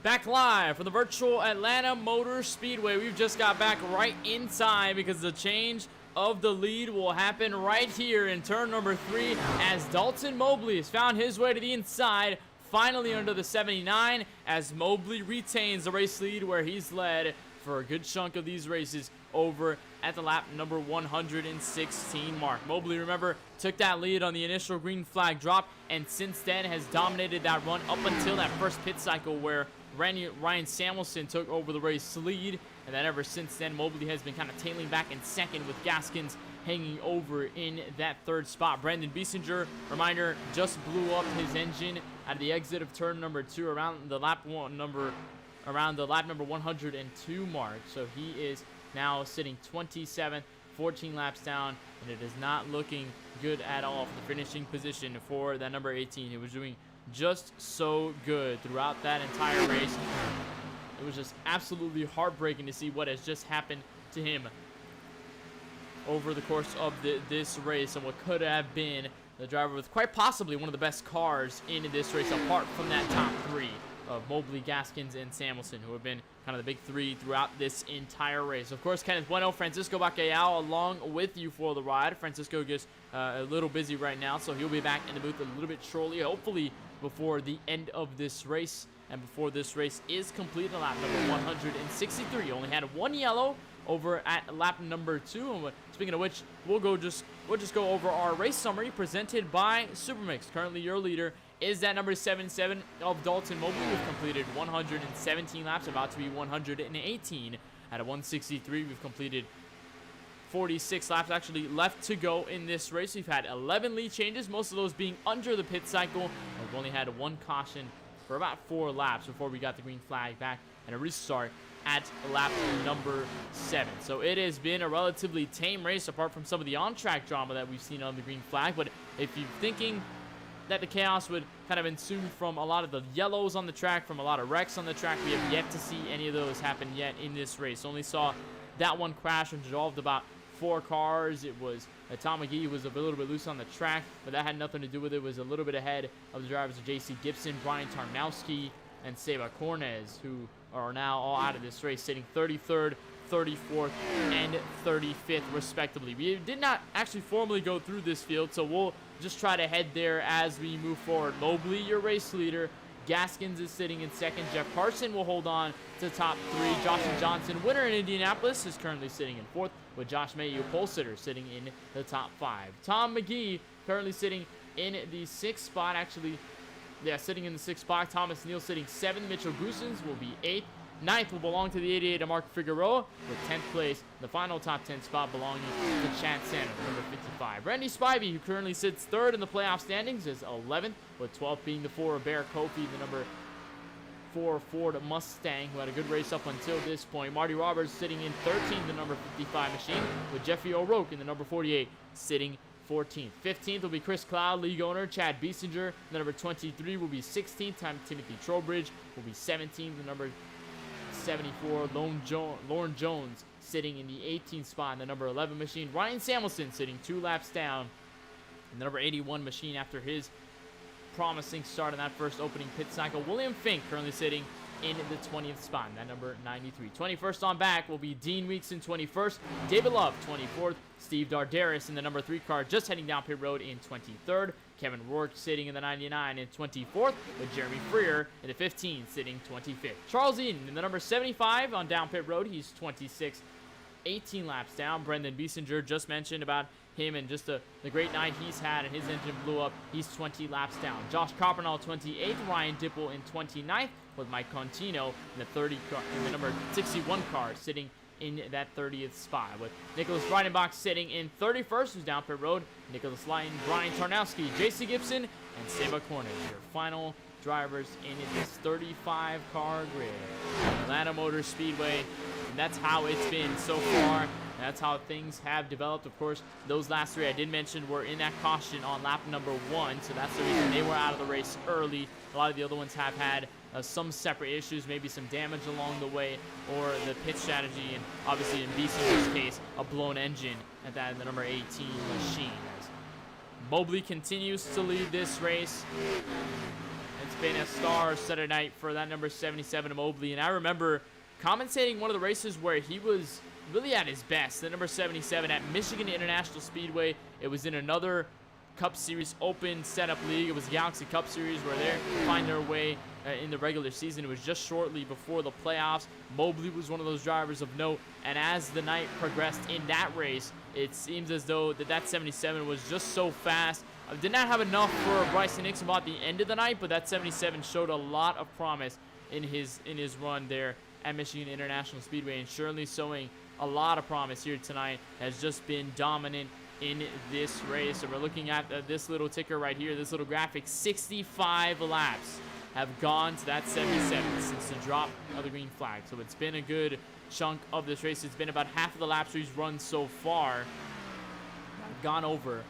Back live for the virtual Atlanta Motor Speedway. We've just got back right in time because the change of the lead will happen right here in turn number 3 as Dalton Mobley has found his way to the inside, finally under the 79, as Mobley retains the race lead where he's led for a good chunk of these races over at the lap number 116 mark. Mobley, remember, took that lead on the initial green flag drop and since then has dominated that run up until that first pit cycle where Ryan Samuelson took over the race lead, and then ever since then Mobley has been kind of tailing back in second with Gaskins hanging over in that third spot. Brandon Biesinger, reminder, just blew up his engine at the exit of turn number 2 around the lap number 102 mark. So he is now sitting 27th, 14 laps down, and it is not looking good at all for the finishing position for that number 18. He was doing just so good throughout that entire race. It was just absolutely heartbreaking to see what has just happened to him over the course of this race, and what could have been the driver with quite possibly one of the best cars in this race, apart from that top 3 of Mobley, Gaskins, and Samuelson, who have been kind of the big 3 throughout this entire race. Of course, Kenneth Bueno, Francisco Bacallao along with you for the ride. Francisco gets a little busy right now, so he'll be back in the booth a little bit shortly, hopefully before the end of this race. And before this race is complete, on lap number 163, only had 1 yellow over at lap number 2. And speaking of which, we'll just go over our race summary presented by Supermix. Currently, your leader is that number 77 of Dalton Mobley. We've completed 117 laps, about to be 118. At a 163, we've completed 46 laps actually left to go in this race. We've had 11 lead changes, most of those being under the pit cycle. And we've only had 1 caution for about 4 laps before we got the green flag back and a restart at lap number 7. So it has been a relatively tame race apart from some of the on-track drama that we've seen on the green flag. But if you're thinking that the chaos would kind of ensue from a lot of the yellows on the track, from a lot of wrecks on the track, we have yet to see any of those happen yet in this race. Only saw that one crash which involved about 4 cars. It was Tom McGee was a little bit loose on the track, but that had nothing to do with it. It was a little bit ahead of the drivers of J.C. Gibson, Brian Tarnowski, and Seba Cornez, who are now all out of this race, sitting 33rd, 34th, and 35th, respectively. We did not actually formally go through this field, so we'll just try to head there as we move forward. Mobley, your race leader. Gaskins is sitting in second. Jeff Carson will hold on to top 3. Josh Johnson, winner in Indianapolis, is currently sitting in 4th, with Josh Mayu, pole sitter, sitting in the top 5. Tom McGee currently sitting in the 6th spot. Actually, yeah, sitting in the 6th spot. Thomas Neal sitting 7th. Mitchell Goosens will be 8th. 9th will belong to the 88 of Mark Figueroa, with 10th place, the final top 10 spot belonging to Chad Sanders, number 55. Randy Spivey, who currently sits 3rd in the playoff standings, is 11th, with 12th being the 4 of Bear Kofi, the number 4 Ford Mustang, who had a good race up until this point. Marty Roberts sitting in 13th, the number 55 machine, with Jeffrey O'Rourke in the number 48 sitting 14th. 15th will be Chris Cloud, league owner. Chad Biesinger, the number 23, will be 16th. Timothy Trowbridge will be 17th, the number 74. Lauren Jones sitting in the 18th spot in the number 11 machine. Ryan Samuelson sitting 2 laps down in the number 81 machine after his promising start in that first opening pit cycle. William Fink currently sitting in the 20th spot, in that number 93. 21st on back will be Dean Weeks in 21st. David Love, 24th. Steve Dardaris in the number 3 car, just heading down pit road in 23rd. Kevin Rourke sitting in the 99 in 24th, with Jeremy Freer in the 15, sitting 25th. Charles Eden in the number 75 on down pit road. He's 26th, 18 laps down. Brendan Biesinger, just mentioned about him and just the great night he's had, and his engine blew up. He's 20 laps down. Josh Coppernoll, 28th. Ryan Dipple in 29th, with Mike Contino in the 30 car, in the number 61 car, sitting in that 30th spot, with Nicholas Breidenbach sitting in 31st, who's down pit road. Nicholas Lighton, Brian Tarnowski, J.C. Gibson, and Seba Cornez, your final drivers in this 35-car grid. Atlanta Motor Speedway, and that's how it's been so far. That's how things have developed. Of course, those last 3 I did mention were in that caution on lap number 1, so that's the reason they were out of the race early. A lot of the other ones have had some separate issues, maybe some damage along the way, or the pit strategy, and obviously in Biesinger's case, a blown engine at that in the number 18 machine. As Mobley continues to lead this race. It's been a star-studded night for that number 77 Mobley. And I remember commentating one of the races where he was really at his best. The number 77 at Michigan International Speedway. It was in another Cup Series Open setup league. It was Galaxy Cup Series where they find their way in the regular season. It was just shortly before the playoffs. Mobley was one of those drivers of note, and as the night progressed in that race, it seems as though that 77 was just so fast. Did not have enough for Bryson Nixon at the end of the night, but that 77 showed a lot of promise in his run there at Michigan International Speedway, and surely showing a lot of promise here tonight. Has just been dominant in this race. So we're looking at this little ticker right here, this little graphic. 65 laps have gone to that 77 since the drop of the green flag. So it's been a good chunk of this race. It's been about half of the laps he's run so far have gone over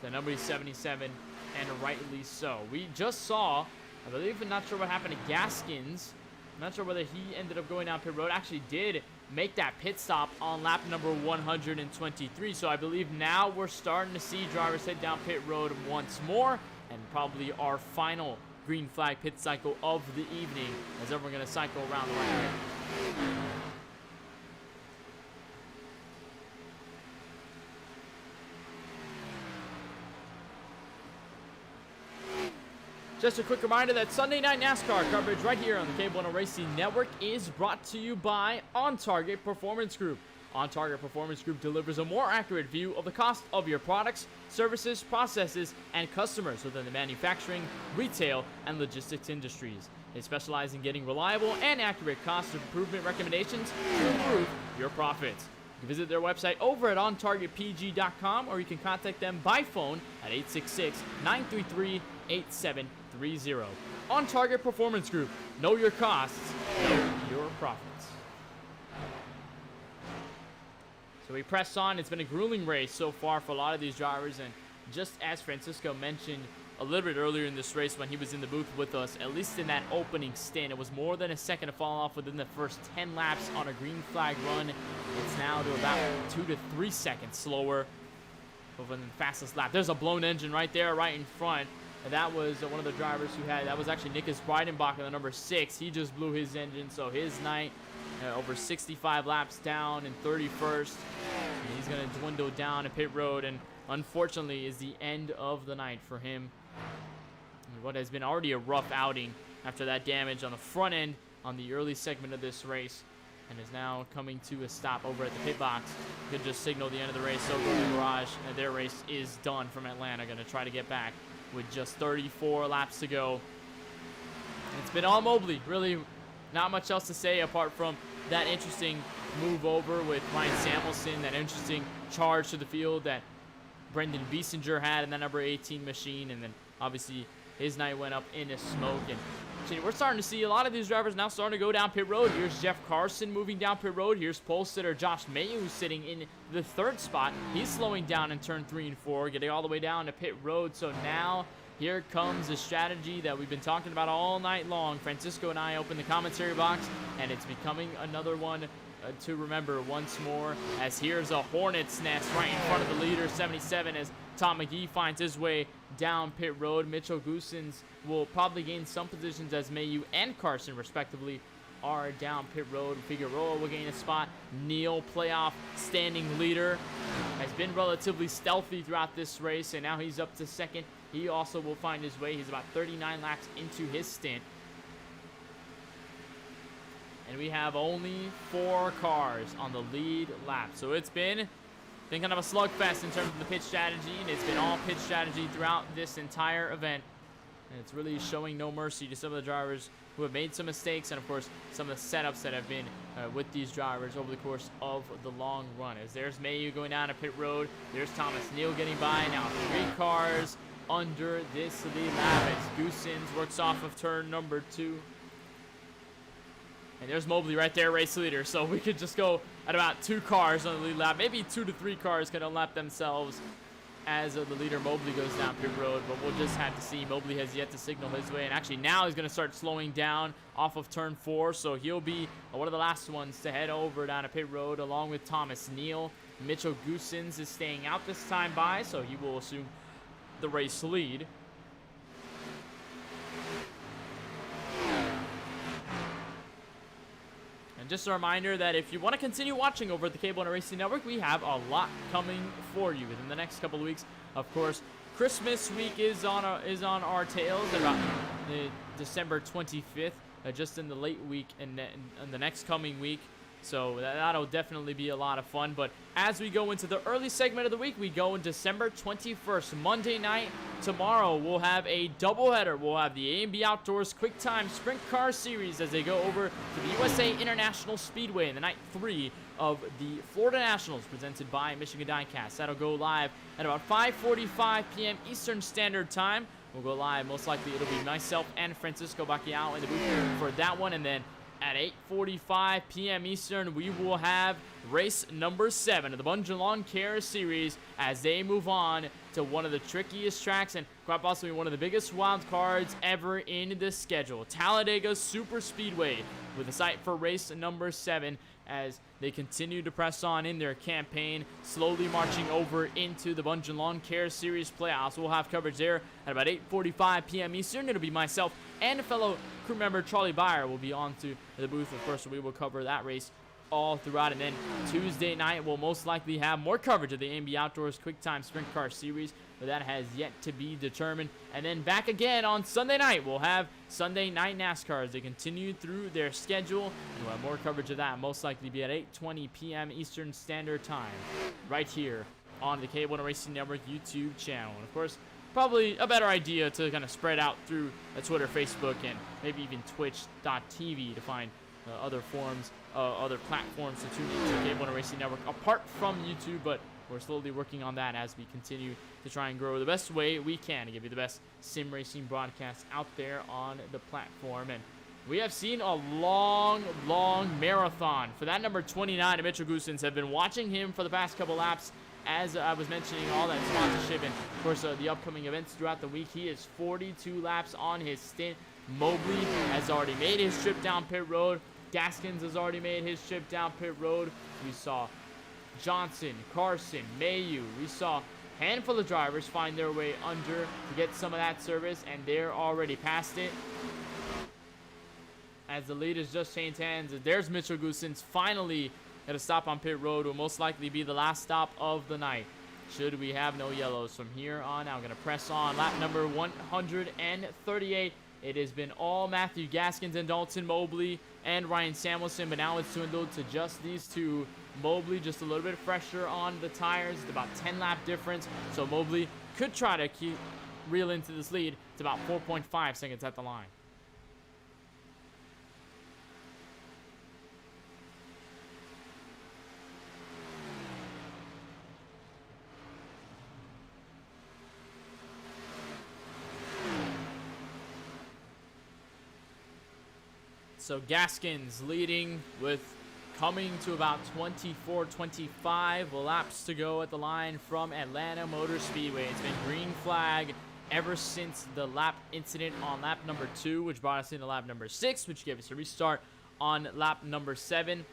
the number 77, and rightly so. We just saw, I believe, I'm not sure what happened to Gaskins. I'm not sure whether he ended up going down pit road. Actually did make that pit stop on lap number 123. So I believe now we're starting to see drivers head down pit road once more, and probably our final green flag pit cycle of the evening, as everyone going to cycle around the lap. Just a quick reminder that Sunday Night NASCAR coverage right here on the KBueno Racing Network is brought to you by On Target Performance Group. On Target Performance Group delivers a more accurate view of the cost of your products, services, processes, and customers within the manufacturing, retail, and logistics industries. They specialize in getting reliable and accurate cost improvement recommendations to improve your profits. You can visit their website over at ontargetpg.com, or you can contact them by phone at 866-933-8730. On Target Performance Group. Know your costs, know your profits. So we press on. It's been a grueling race so far for a lot of these drivers, and just as Francisco mentioned a little bit earlier in this race when he was in the booth with us, at least in that opening stint, it was more than a second to fall off within the first 10 laps on a green flag run. It's now to about 2 to 3 seconds slower over the fastest lap. There's a blown engine right there, right in front. And that was one of the drivers who had, that was actually Nikas Breidenbach in the number 6. He just blew his engine, so his night over 65 laps down in 31st. And he's going to dwindle down to pit road, and unfortunately is the end of the night for him. What has been already a rough outing after that damage on the front end on the early segment of this race, and is now coming to a stop over at the pit box. Could just signal the end of the race. So Golden Garage, their race is done from Atlanta. Going to try to get back with just 34 laps to go. And it's been all Mobley. Really not much else to say apart from that interesting move over with Ryan Samuelson, that interesting charge to the field that Brendan Biesinger had in that number 18 machine, and then obviously his night went up into smoke. And we're starting to see a lot of these drivers now starting to go down pit road. Here's Jeff Carson moving down pit road. Here's pole sitter Josh Mayu, who's sitting in the 3rd spot. He's slowing down in turn 3 and 4, getting all the way down to pit road. So now here comes the strategy that we've been talking about all night long. Francisco and I open the commentary box, and it's becoming another one to remember once more, as here's a hornet's nest right in front of the leader, 77, as Tom McGee finds his way down pit road. Mitchell Goosens will probably gain some positions as Mayu and Carson, respectively, are down pit road. Figueroa will gain a spot. Neal, playoff standing leader, has been relatively stealthy throughout this race, and now he's up to 2nd. He also will find his way. He's about 39 laps into his stint. And we have only 4 cars on the lead lap. So it's been kind of a slugfest in terms of the pit strategy, and it's been all pit strategy throughout this entire event. And it's really showing no mercy to some of the drivers who have made some mistakes, and of course some of the setups that have been with these drivers over the course of the long run. As there's Mayu going down to pit road. There's Thomas Neal getting by. Now 3 cars under this lead lap as Goosens works off of turn number 2. And there's Mobley right there, race leader. So we could just go at about 2 cars on the lead lap. Maybe 2 to 3 cars can unlap themselves as the leader Mobley goes down pit road. But we'll just have to see. Mobley has yet to signal his way. And actually now he's going to start slowing down off of turn 4. So he'll be one of the last ones to head over down to pit road along with Thomas Neal. Mitchell Goosens is staying out this time by, so he will assume the race lead. And just a reminder that if you want to continue watching over at the KBueno Racing Network, we have a lot coming for you within the next couple of weeks. Of course, Christmas week is on our tails at about December 25th, just in the late week and the next coming week. So that'll definitely be a lot of fun. But as we go into the early segment of the week, we go on December 21st, Monday night. Tomorrow, we'll have a doubleheader. We'll have the A&B Outdoors Quick Time Sprint Car Series as they go over to the USA International Speedway in the night 3 of the Florida Nationals presented by Michigan Diecast. That'll go live at about 5:45 p.m. Eastern Standard Time. We'll go live. Most likely, it'll be myself and Francisco Bacchiao in the booth for that one. And then at 8:45 p.m. Eastern, we will have race number 7 of the Bunge Lawn Care Series as they move on to one of the trickiest tracks and quite possibly one of the biggest wild cards ever in the schedule. Talladega Super Speedway with a site for race number 7 as they continue to press on in their campaign, slowly marching over into the Bunge Lawn Care Series playoffs. We'll have coverage there at about 8:45 p.m. Eastern. It'll be myself and a fellow crew member, Charlie Baier, will be on to the booth. Of course, we will cover that race all throughout. And then Tuesday night, we'll most likely have more coverage of the A&B Outdoors Quick Time Sprint Car Series, but that has yet to be determined. And then back again on Sunday night, we'll have Sunday Night NASCAR as they continue through their schedule. And we'll have more coverage of that, most likely be at 8:20 p.m. Eastern Standard Time, right here on the KBueno Racing Network YouTube channel. And of course, probably a better idea to kind of spread out through Twitter, Facebook, and maybe even Twitch.tv to find other forms, other platforms to tune into KBueno Racing Network apart from YouTube, but we're slowly working on that as we continue to try and grow the best way we can to give you the best sim racing broadcasts out there on the platform. And we have seen a long marathon for that number 29 of Mitchell Goossens. Have been watching him for the past couple laps. As I was mentioning, all that sponsorship and, of course, the upcoming events throughout the week. He is 42 laps on his stint. Mobley has already made his trip down pit road. Gaskins has already made his trip down pit road. We saw Johnson, Carson, Mayu. We saw a handful of drivers find their way under to get some of that service, and they're already past it. As the lead has just changed hands, there's Mitchell Goossens finally at a stop on pit road. Will most likely be the last stop of the night, should we have no yellows from here on out. Going to press on lap number 138. It has been all Matthew Gaskins and Dalton Mobley and Ryan Samuelson, but now it's dwindled to just these two. Mobley just a little bit fresher on the tires. It's about 10 lap difference, so Mobley could try to reel into this lead. It's about 4.5 seconds at the line. So Gaskins leading with coming to about 24-25 laps to go at the line from Atlanta Motor Speedway. It's been green flag ever since the lap incident on lap number 2, which brought us into lap number 6, which gave us a restart on lap number 7.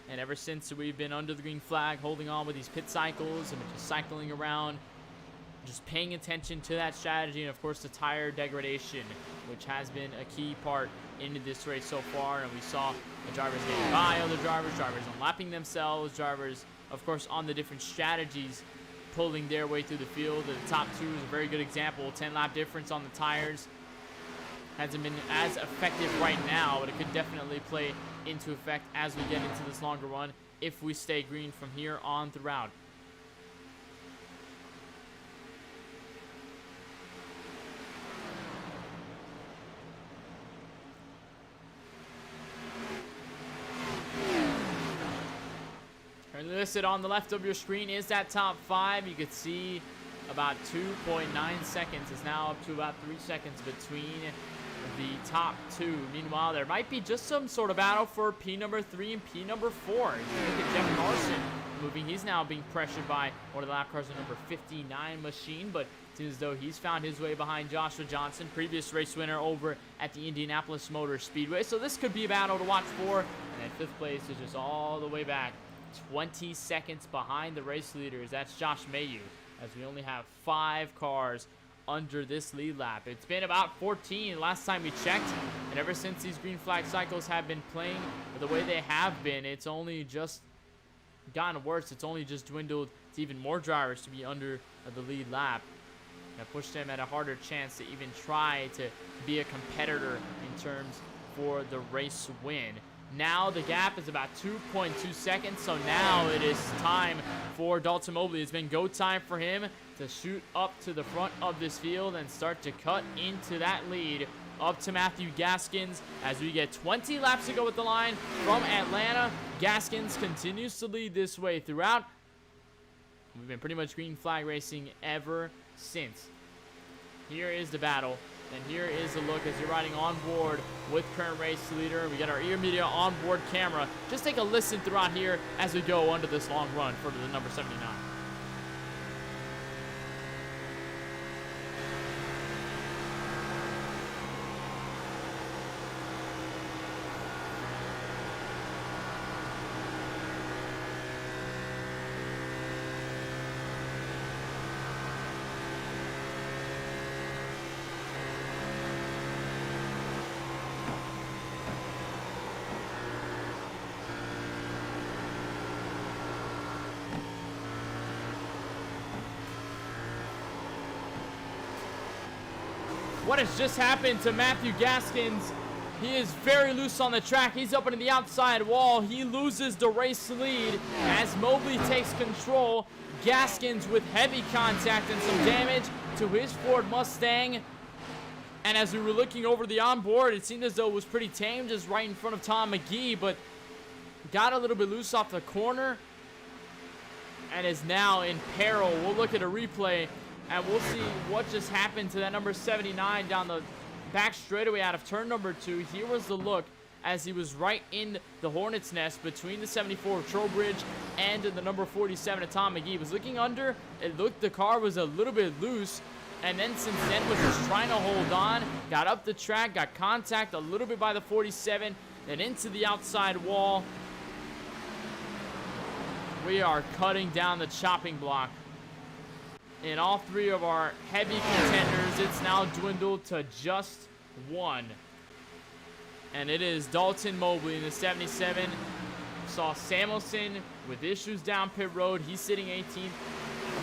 And ever since, we've been under the green flag, holding on with these pit cycles and just cycling around, just paying attention to that strategy, and of course the tire degradation, which has been a key part into this race so far. And we saw the drivers getting by other drivers unlapping themselves, drivers of course on the different strategies pulling their way through the field. The top 2 is a very good example. 10 lap difference on the tires hasn't been as effective right now, but it could definitely play into effect as we get into this longer run if we stay green from here on throughout. Currently listed on the left of your screen is that top 5. You could see about 2.9 seconds is now up to about 3 seconds between the top 2. Meanwhile, there might be just some sort of battle for P number 3 and P number 4. Look at Jeff Carson moving. He's now being pressured by one of the lap cars, the number 59 machine, but it seems as though he's found his way behind Joshua Johnson, previous race winner over at the Indianapolis Motor Speedway. So this could be a battle to watch for. And then 5th place is just all the way back, 20 seconds behind the race leaders. That's Josh Mayu, as we only have 5 cars under this lead lap. It's been about 14 last time we checked, and ever since these green flag cycles have been playing the way they have been, it's only just gotten worse. It's only just dwindled to even more drivers to be under the lead lap. That pushed them at a harder chance to even try to be a competitor in terms for the race win. Now the gap is about 2.2 seconds, so now it is time for Dalton Mobley. It's been go time for him to shoot up to the front of this field and start to cut into that lead up to Matthew Gaskins as we get 20 laps to go with the line from Atlanta. Gaskins continues to lead this way throughout. We've been pretty much green flag racing ever since. Here is the battle. And here is a look as you're riding on board with current race leader. We got our ear media onboard camera. Just take a listen throughout here as we go under this long run for the number 79. What has just happened to Matthew Gaskins? He is very loose on the track. He's up into the outside wall. He loses the race lead as Mobley takes control. Gaskins with heavy contact and some damage to his Ford Mustang. And as we were looking over the onboard, it seemed as though it was pretty tame, just right in front of Tom McGee, but got a little bit loose off the corner and is now in peril. We'll look at a replay and we'll see what just happened to that number 79 down the back straightaway out of turn number 2. Here was the look as he was right in the Hornet's nest between the 74 of Trowbridge and the number 47 of Tom McGee. He was looking under. It looked the car was a little bit loose. And then since then was just trying to hold on. Got up the track, got contact a little bit by the 47, then into the outside wall. We are cutting down the chopping block. In all three of our heavy contenders, it's now dwindled to just one. And it is Dalton Mobley in the 77. Saw Samuelson with issues down pit road. He's sitting 18th.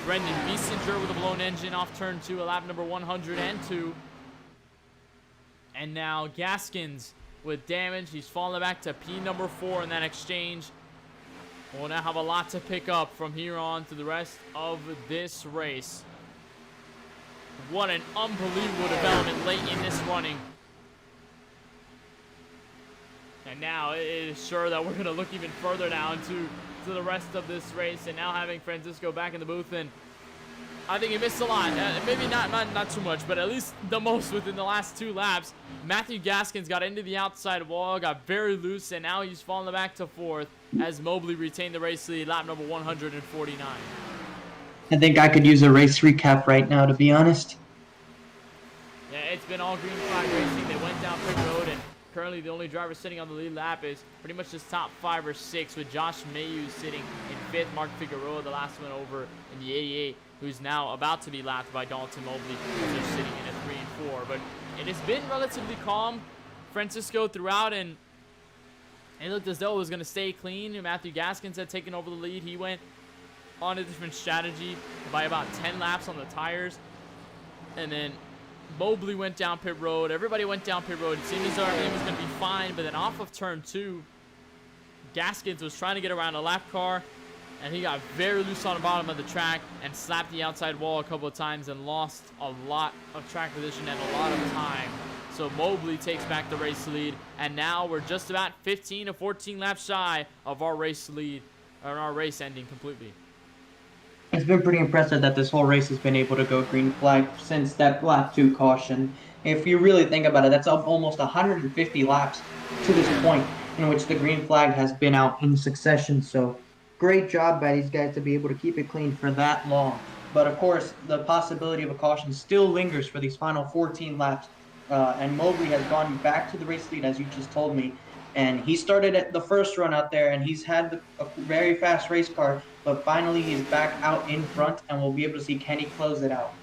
Brendan Biesinger with a blown engine off turn 2, lap number 102. And now Gaskins with damage. He's falling back to P number 4 in that exchange. We'll now have a lot to pick up from here on to the rest of this race. What an unbelievable development late in this running. And now it is sure that we're going to look even further now into the rest of this race. And now having Francisco back in the booth, and I think he missed a lot. Maybe not too much, but at least the most within the last 2 laps. Matthew Gaskins got into the outside wall, got very loose, and now he's falling back to 4th as Mobley retained the race lead, lap number 149. I think I could use a race recap right now, to be honest. Yeah, it's been all green flag racing. They went down pit road, and currently the only driver sitting on the lead lap is pretty much just top 5 or 6, with Josh Mayu sitting in 5th, Mark Figueroa, the last one over in the 88, who's now about to be lapped by Dalton Mobley, as they're sitting in a 3 and 4. But it has been relatively calm, Francisco, throughout, and it looked as though it was going to stay clean. Matthew Gaskins had taken over the lead. He went on a different strategy by about 10 laps on the tires. And then Mobley went down pit road. Everybody went down pit road. It seemed as though everything was going to be fine. But then off of turn 2, Gaskins was trying to get around a lap car, and he got very loose on the bottom of the track and slapped the outside wall a couple of times and lost a lot of track position and a lot of time. So Mobley takes back the race lead, and now we're just about 15 to 14 laps shy of our race lead, or our race ending completely. It's been pretty impressive that this whole race has been able to go green flag since that lap 2 caution. If you really think about it, that's almost 150 laps to this point in which the green flag has been out in succession. So great job by these guys to be able to keep it clean for that long. But of course, the possibility of a caution still lingers for these final 14 laps. And Mobley has gone back to the race lead, as you just told me. And he started at the first run out there, and he's had a very fast race car. But finally, he's back out in front, and we'll be able to see Kenny close it out.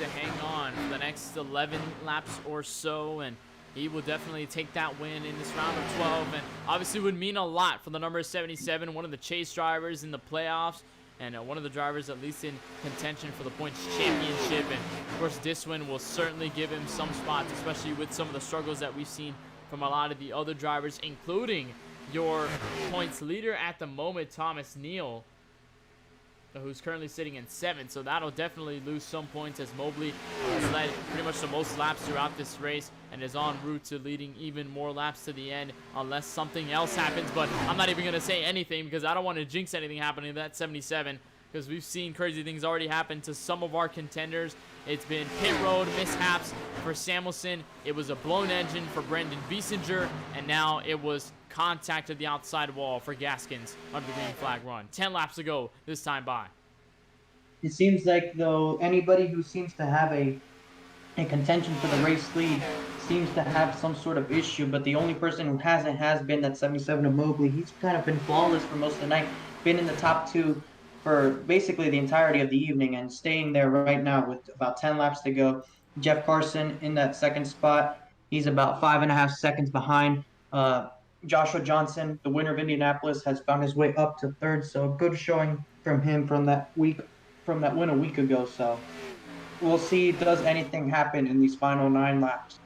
to hang on for the next 11 laps or so, and he will definitely take that win in this round of 12, and obviously would mean a lot for the number 77, one of the chase drivers in the playoffs, and one of the drivers at least in contention for the points championship. And of course, this win will certainly give him some spots, especially with some of the struggles that we've seen from a lot of the other drivers, including your points leader at the moment, Thomas Neal, who's currently sitting in 7th. So that'll definitely lose some points, as Mobley has led pretty much the most laps throughout this race and is en route to leading even more laps to the end unless something else happens. But I'm not even going to say anything because I don't want to jinx anything happening to that 77, because we've seen crazy things already happen to some of our contenders. It's been pit road mishaps for Samuelson. It was a blown engine for Brendan Biesinger, and now it was contact to the outside wall for Gaskins under the green flag run. 10 laps to go this time by. It seems like, though, anybody who seems to have a contention for the race lead seems to have some sort of issue, but the only person who hasn't has been that 77 of Mobley. He's kind of been flawless for most of the night, been in the top 2 for basically the entirety of the evening and staying there right now with about 10 laps to go. Jeff Carson in that 2nd spot. He's about 5.5 seconds behind. Joshua Johnson, the winner of Indianapolis, has found his way up to 3rd, so good showing from him from that win a week ago. So we'll see, does anything happen in these final 9 laps?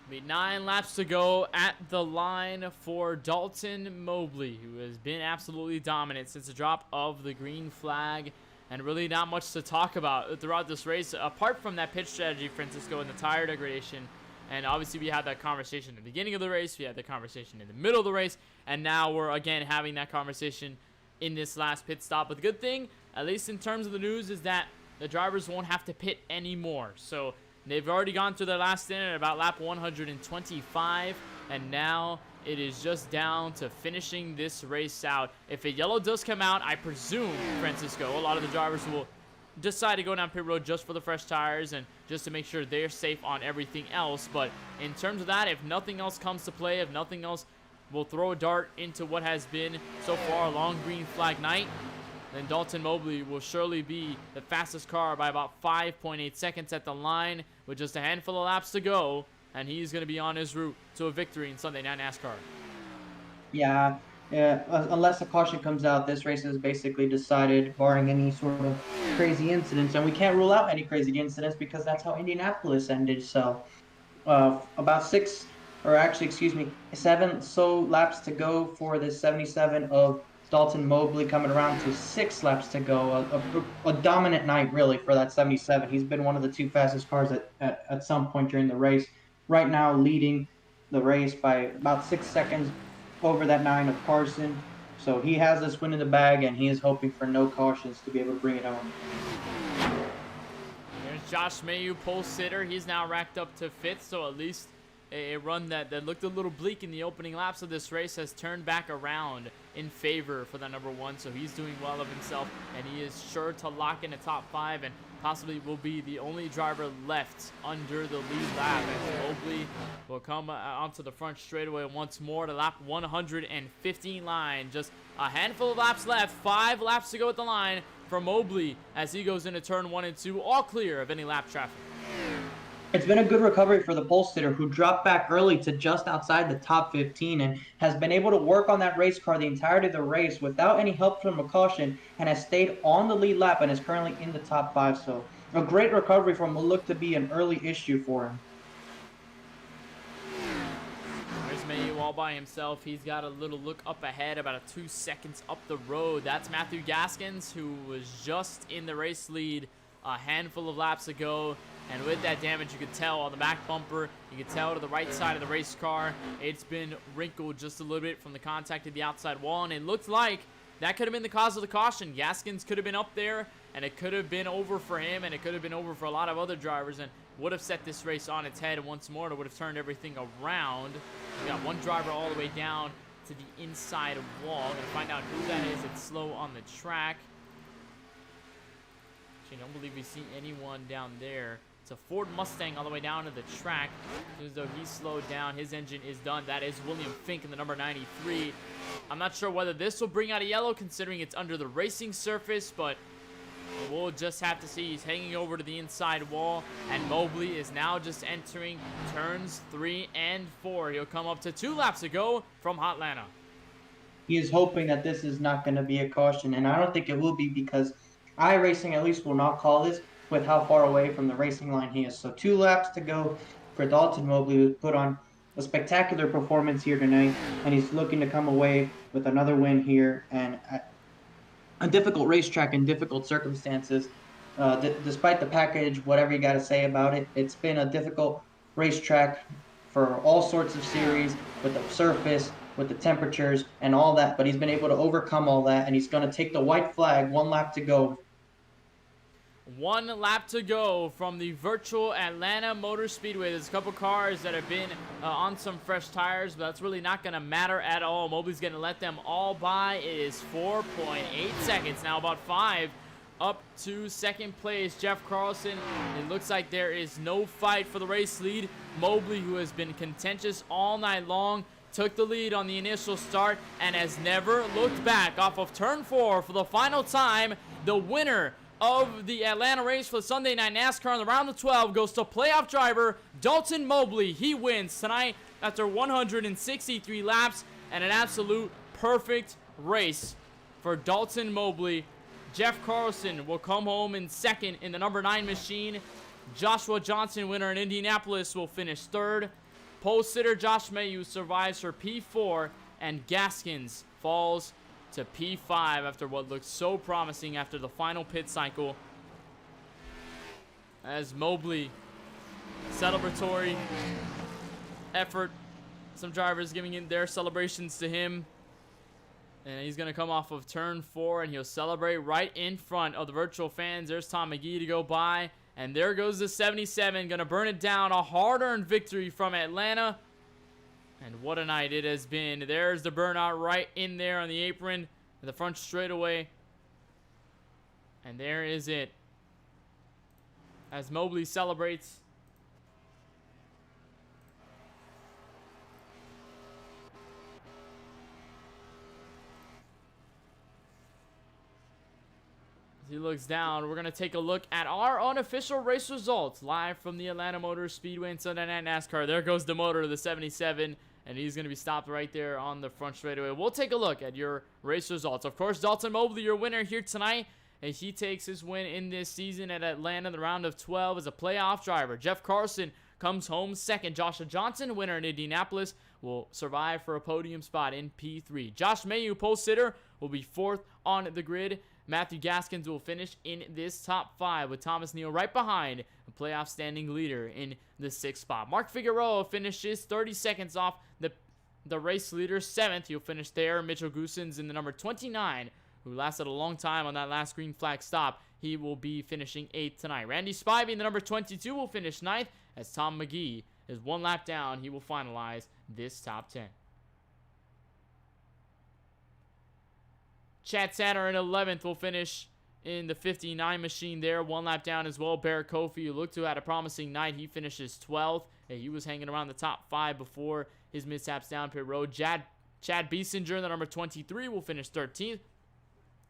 Be 9 laps to go at the line for Dalton Mobley, who has been absolutely dominant since the drop of the green flag, and really not much to talk about throughout this race apart from that pitch strategy, Francisco, and the tire degradation. And obviously we had that conversation at the beginning of the race, we had the conversation in the middle of the race, and now we're again having that conversation in this last pit stop. But the good thing, at least in terms of the news, is that the drivers won't have to pit anymore. So they've already gone through their last stint at about lap 125, and now it is just down to finishing this race out. If a yellow does come out, I presume, Francisco, a lot of the drivers will decide to go down pit road just for the fresh tires and just to make sure they're safe on everything else. But in terms of that, if nothing else comes to play, if nothing else will throw a dart into what has been so far a long green flag night, then Dalton Mobley will surely be the fastest car by about 5.8 seconds at the line with just a handful of laps to go, and he's going to be on his route to a victory in Sunday Night NASCAR. Yeah, unless a caution comes out, this race is basically decided, barring any sort of crazy incidents, and we can't rule out any crazy incidents because that's how Indianapolis ended. So about 7 so laps to go for this 77 of Dalton Mobley, coming around to 6 laps to go. A dominant night, really, for that 77. He's been one of the 2 fastest cars at some point during the race. Right now, leading the race by about 6 seconds over that 9 of Carson. So he has this win in the bag, and he is hoping for no cautions to be able to bring it home. There's Josh Mayu, pole sitter. He's now racked up to 5th, so at least a run that looked a little bleak in the opening laps of this race has turned back around in favor for the number 1. So he's doing well of himself, and he is sure to lock in the top 5 and possibly will be the only driver left under the lead lap. And Mobley will come onto the front straightaway once more to lap 115 line. Just a handful of laps left. 5 laps to go at the line for Mobley as he goes into turn 1 and 2, all clear of any lap traffic. It's been a good recovery for the pole sitter, who dropped back early to just outside the top 15 and has been able to work on that race car the entirety of the race without any help from a caution, and has stayed on the lead lap and is currently in the top 5. So a great recovery from what looked to be an early issue for him. There's Mayu all by himself. He's got a little look up ahead, about 2 seconds up the road. That's Matthew Gaskins, who was just in the race lead a handful of laps ago. And with that damage, you could tell on the back bumper, you could tell to the right side of the race car, it's been wrinkled just a little bit from the contact to the outside wall. And it looked like that could have been the cause of the caution. Gaskins could have been up there, and it could have been over for him, and it could have been over for a lot of other drivers, and would have set this race on its head once more. It would have turned everything around. We got one driver all the way down to the inside wall. Gonna find out who that is. It's slow on the track. Actually, I don't believe we see anyone down there. It's a Ford Mustang all the way down to the track. As though he's slowed down, his engine is done. That is William Fink in the number 93. I'm not sure whether this will bring out a yellow, considering it's under the racing surface, but We'll just have to see. He's hanging over to the inside wall, and Mobley is now just entering turns 3 and 4. He'll come up to 2 laps to go from Hotlanta. He is hoping that this is not going to be a caution, and I don't think it will be, because iRacing at least will not call this with how far away from the racing line he is. So 2 laps to go for Dalton Mobley, who put on a spectacular performance here tonight, and he's looking to come away with another win here, and a difficult racetrack in difficult circumstances. Despite the package, whatever you got to say about it, it's been a difficult racetrack for all sorts of series, with the surface, with the temperatures, and all that. But he's been able to overcome all that, and he's going to take the white flag. 1 lap to go. 1 lap to go from the virtual Atlanta Motor Speedway. There's a couple cars that have been on some fresh tires, but that's really not going to matter at all. Mobley's going to let them all by. It is 4.8 seconds, now about 5 up to second place. Jeff Carlson, it looks like there is no fight for the race lead. Mobley, who has been contentious all night long, took the lead on the initial start and has never looked back. Off of turn 4 for the final time, the winner of the Atlanta race for the Sunday Night NASCAR on the round of 12 goes to playoff driver Dalton Mobley. He wins tonight after 163 laps, and an absolute perfect race for Dalton Mobley. Jeff Carlson will come home in second in the number 9 machine. Joshua Johnson, winner in Indianapolis, will finish third. Pole sitter Josh Mayu survives for P4, and Gaskins falls to P5 after what looked so promising after the final pit cycle. As Mobley, celebratory effort, some drivers giving in their celebrations to him. And he's going to come off of turn 4, and he'll celebrate right in front of the virtual fans. There's Tom McGee to go by, and there goes the 77, going to burn it down. A hard-earned victory from Atlanta. And what a night it has been. There's the burnout right in there on the apron, the front straightaway. And there is it. As Mobley celebrates. As he looks down, we're going to take a look at our unofficial race results live from the Atlanta Motor Speedway and Sunday Night NASCAR. There goes the motor of the 77. And he's going to be stopped right there on the front straightaway. We'll take a look at your race results. Of course, Dalton Mobley, your winner here tonight. And he takes his win in this season at Atlanta, the round of 12, as a playoff driver. Jeff Carlson comes home second. Joshua Johnson, winner in Indianapolis, will survive for a podium spot in P3. Josh Mayu, pole sitter, will be 4th on the grid. Matthew Gaskins will finish in this top 5, with Thomas Neal right behind, a playoff standing leader in the 6th spot. Mark Figueroa finishes 30 seconds off the race leader, 7th. He'll finish there. Mitchell Goosens in the number 29, who lasted a long time on that last green flag stop. He will be finishing 8th tonight. Randy Spivey in the number 22 will finish 9th, as Tom McGee is 1 lap down. He will finalize this top 10. Chad Satter in 11th will finish in the 59 machine there. 1 lap down as well. Barrett Kofi, who looked to have had a promising night, he finishes 12th. He was hanging around the top 5 before his mishaps down pit road. Chad Biesinger in the number 23 will finish 13th.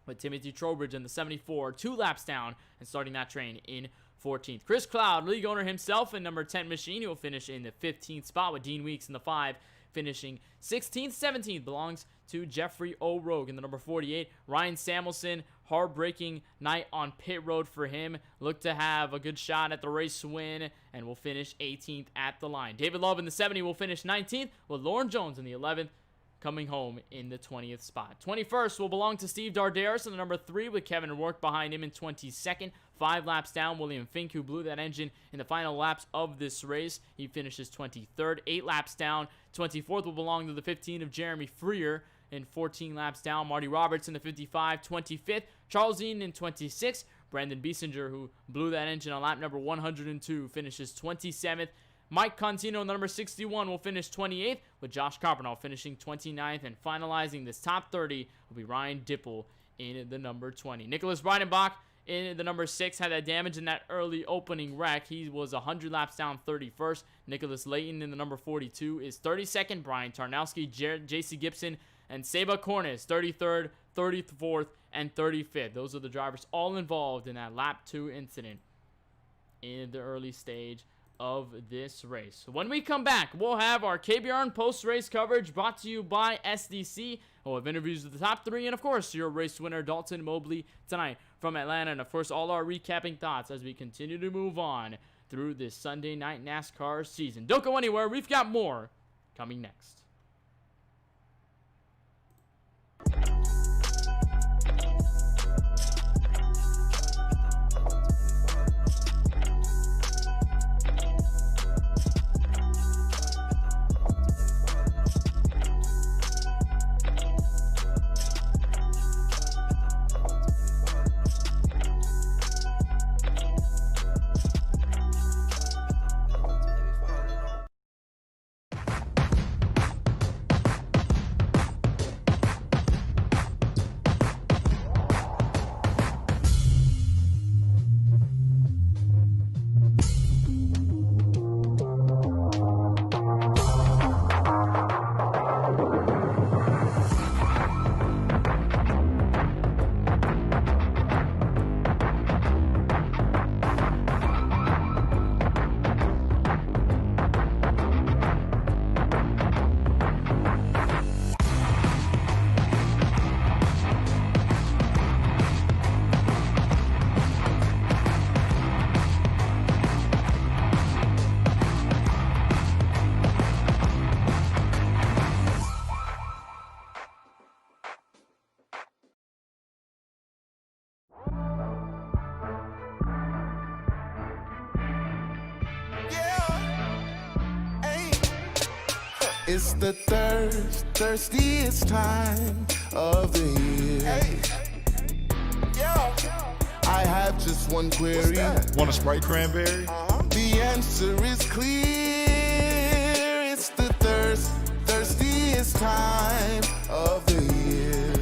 With Timothy Trowbridge in the 74, 2 laps down and starting that train in 14th. Chris Cloud, league owner himself, in number 10 machine. He will finish in the 15th spot, with Dean Weeks in the 5, finishing 16th. 17th belongs to Jeffrey O'Rourke in the number 48. Ryan Samuelson, heartbreaking night on pit road for him. Looked to have a good shot at the race win and will finish 18th at the line. David Love in the 70 will finish 19th, with Lauren Jones in the 11th coming home in the 20th spot. 21st will belong to Steve Dardaris in the number 3, with Kevin Rourke behind him in 22nd. 5 laps down, William Fink, who blew that engine in the final laps of this race. He finishes 23rd. 8 laps down. 24th will belong to the 15 of Jeremy Freer. In 14 laps down, Marty Roberts in the 55, 25th. Charles Eaton in 26th. Brandon Biesinger, who blew that engine on lap number 102, finishes 27th. Mike Contino, number 61, will finish 28th, with Josh Carpenter finishing 29th. And finalizing this top 30 will be Ryan Dipple in the number 20. Nicholas Breidenbach in the number 6 had that damage in that early opening wreck. He was 100 laps down, 31st. Nicholas Layton in the number 42 is 32nd. Brian Tarnowski, J.C. Gibson, and Seba Cornish, 33rd, 34th, and 35th. Those are the drivers all involved in that lap 2 incident in the early stage of this race. When we come back, we'll have our KBRN post-race coverage brought to you by SDC. We'll have interviews with the top 3 and, of course, your race winner, Dalton Mobley, tonight from Atlanta. And, of course, all our recapping thoughts as we continue to move on through this Sunday night NASCAR season. Don't go anywhere. We've got more coming next. It's the thirstiest time of the year. I have just one query. Want a Sprite cranberry? The answer is clear. It's the thirstiest time of the year.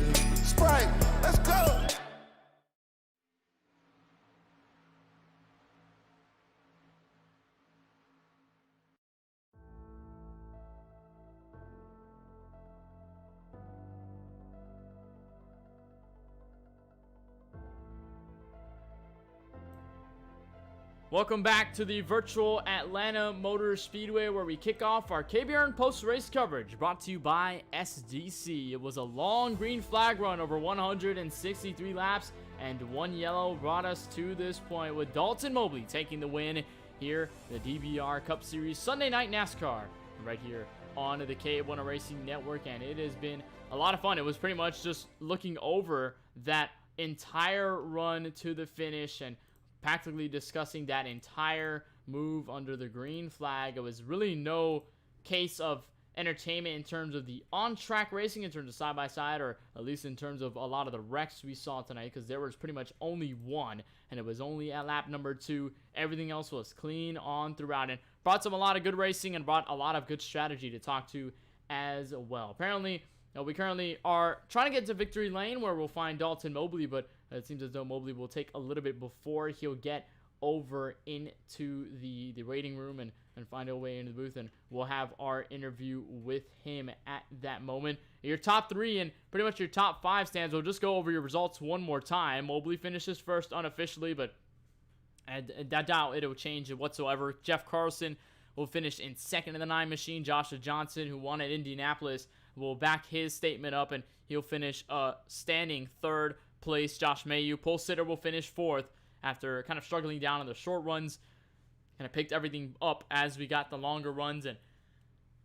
Sprite, let's go. Welcome back to the virtual Atlanta Motor Speedway, where we kick off our KBRN post-race coverage, brought to you by SDC. It was a long green flag run over 163 laps, and one yellow brought us to this point, with Dalton Mobley taking the win here, the DBR Cup Series Sunday Night NASCAR, right here on the KBueno Racing Network, and it has been a lot of fun. It was pretty much just looking over that entire run to the finish and practically discussing that entire move under the green flag. It was really no case of entertainment in terms of the on-track racing, in terms of side-by-side, or at least in terms of a lot of the wrecks we saw tonight, because there was pretty much only one, and it was only at lap number 2. Everything else was clean on throughout, and brought a lot of good racing and brought a lot of good strategy to talk to as well. Apparently, we currently are trying to get to victory lane, where we'll find Dalton Mobley, but it seems as though Mobley will take a little bit before he'll get over into the waiting room and find a way into the booth, and we'll have our interview with him at that moment. Your top 3 and pretty much your top 5 stands. We'll just go over your results one more time. Mobley finishes first unofficially, but I doubt it'll change whatsoever. Jeff Carlson will finish in second in the 9 machine. Joshua Johnson, who won at Indianapolis, will back his statement up, and he'll finish standing third place. Josh Mayu, pole sitter, will finish 4th after kind of struggling down on the short runs. Kind of picked everything up as we got the longer runs, and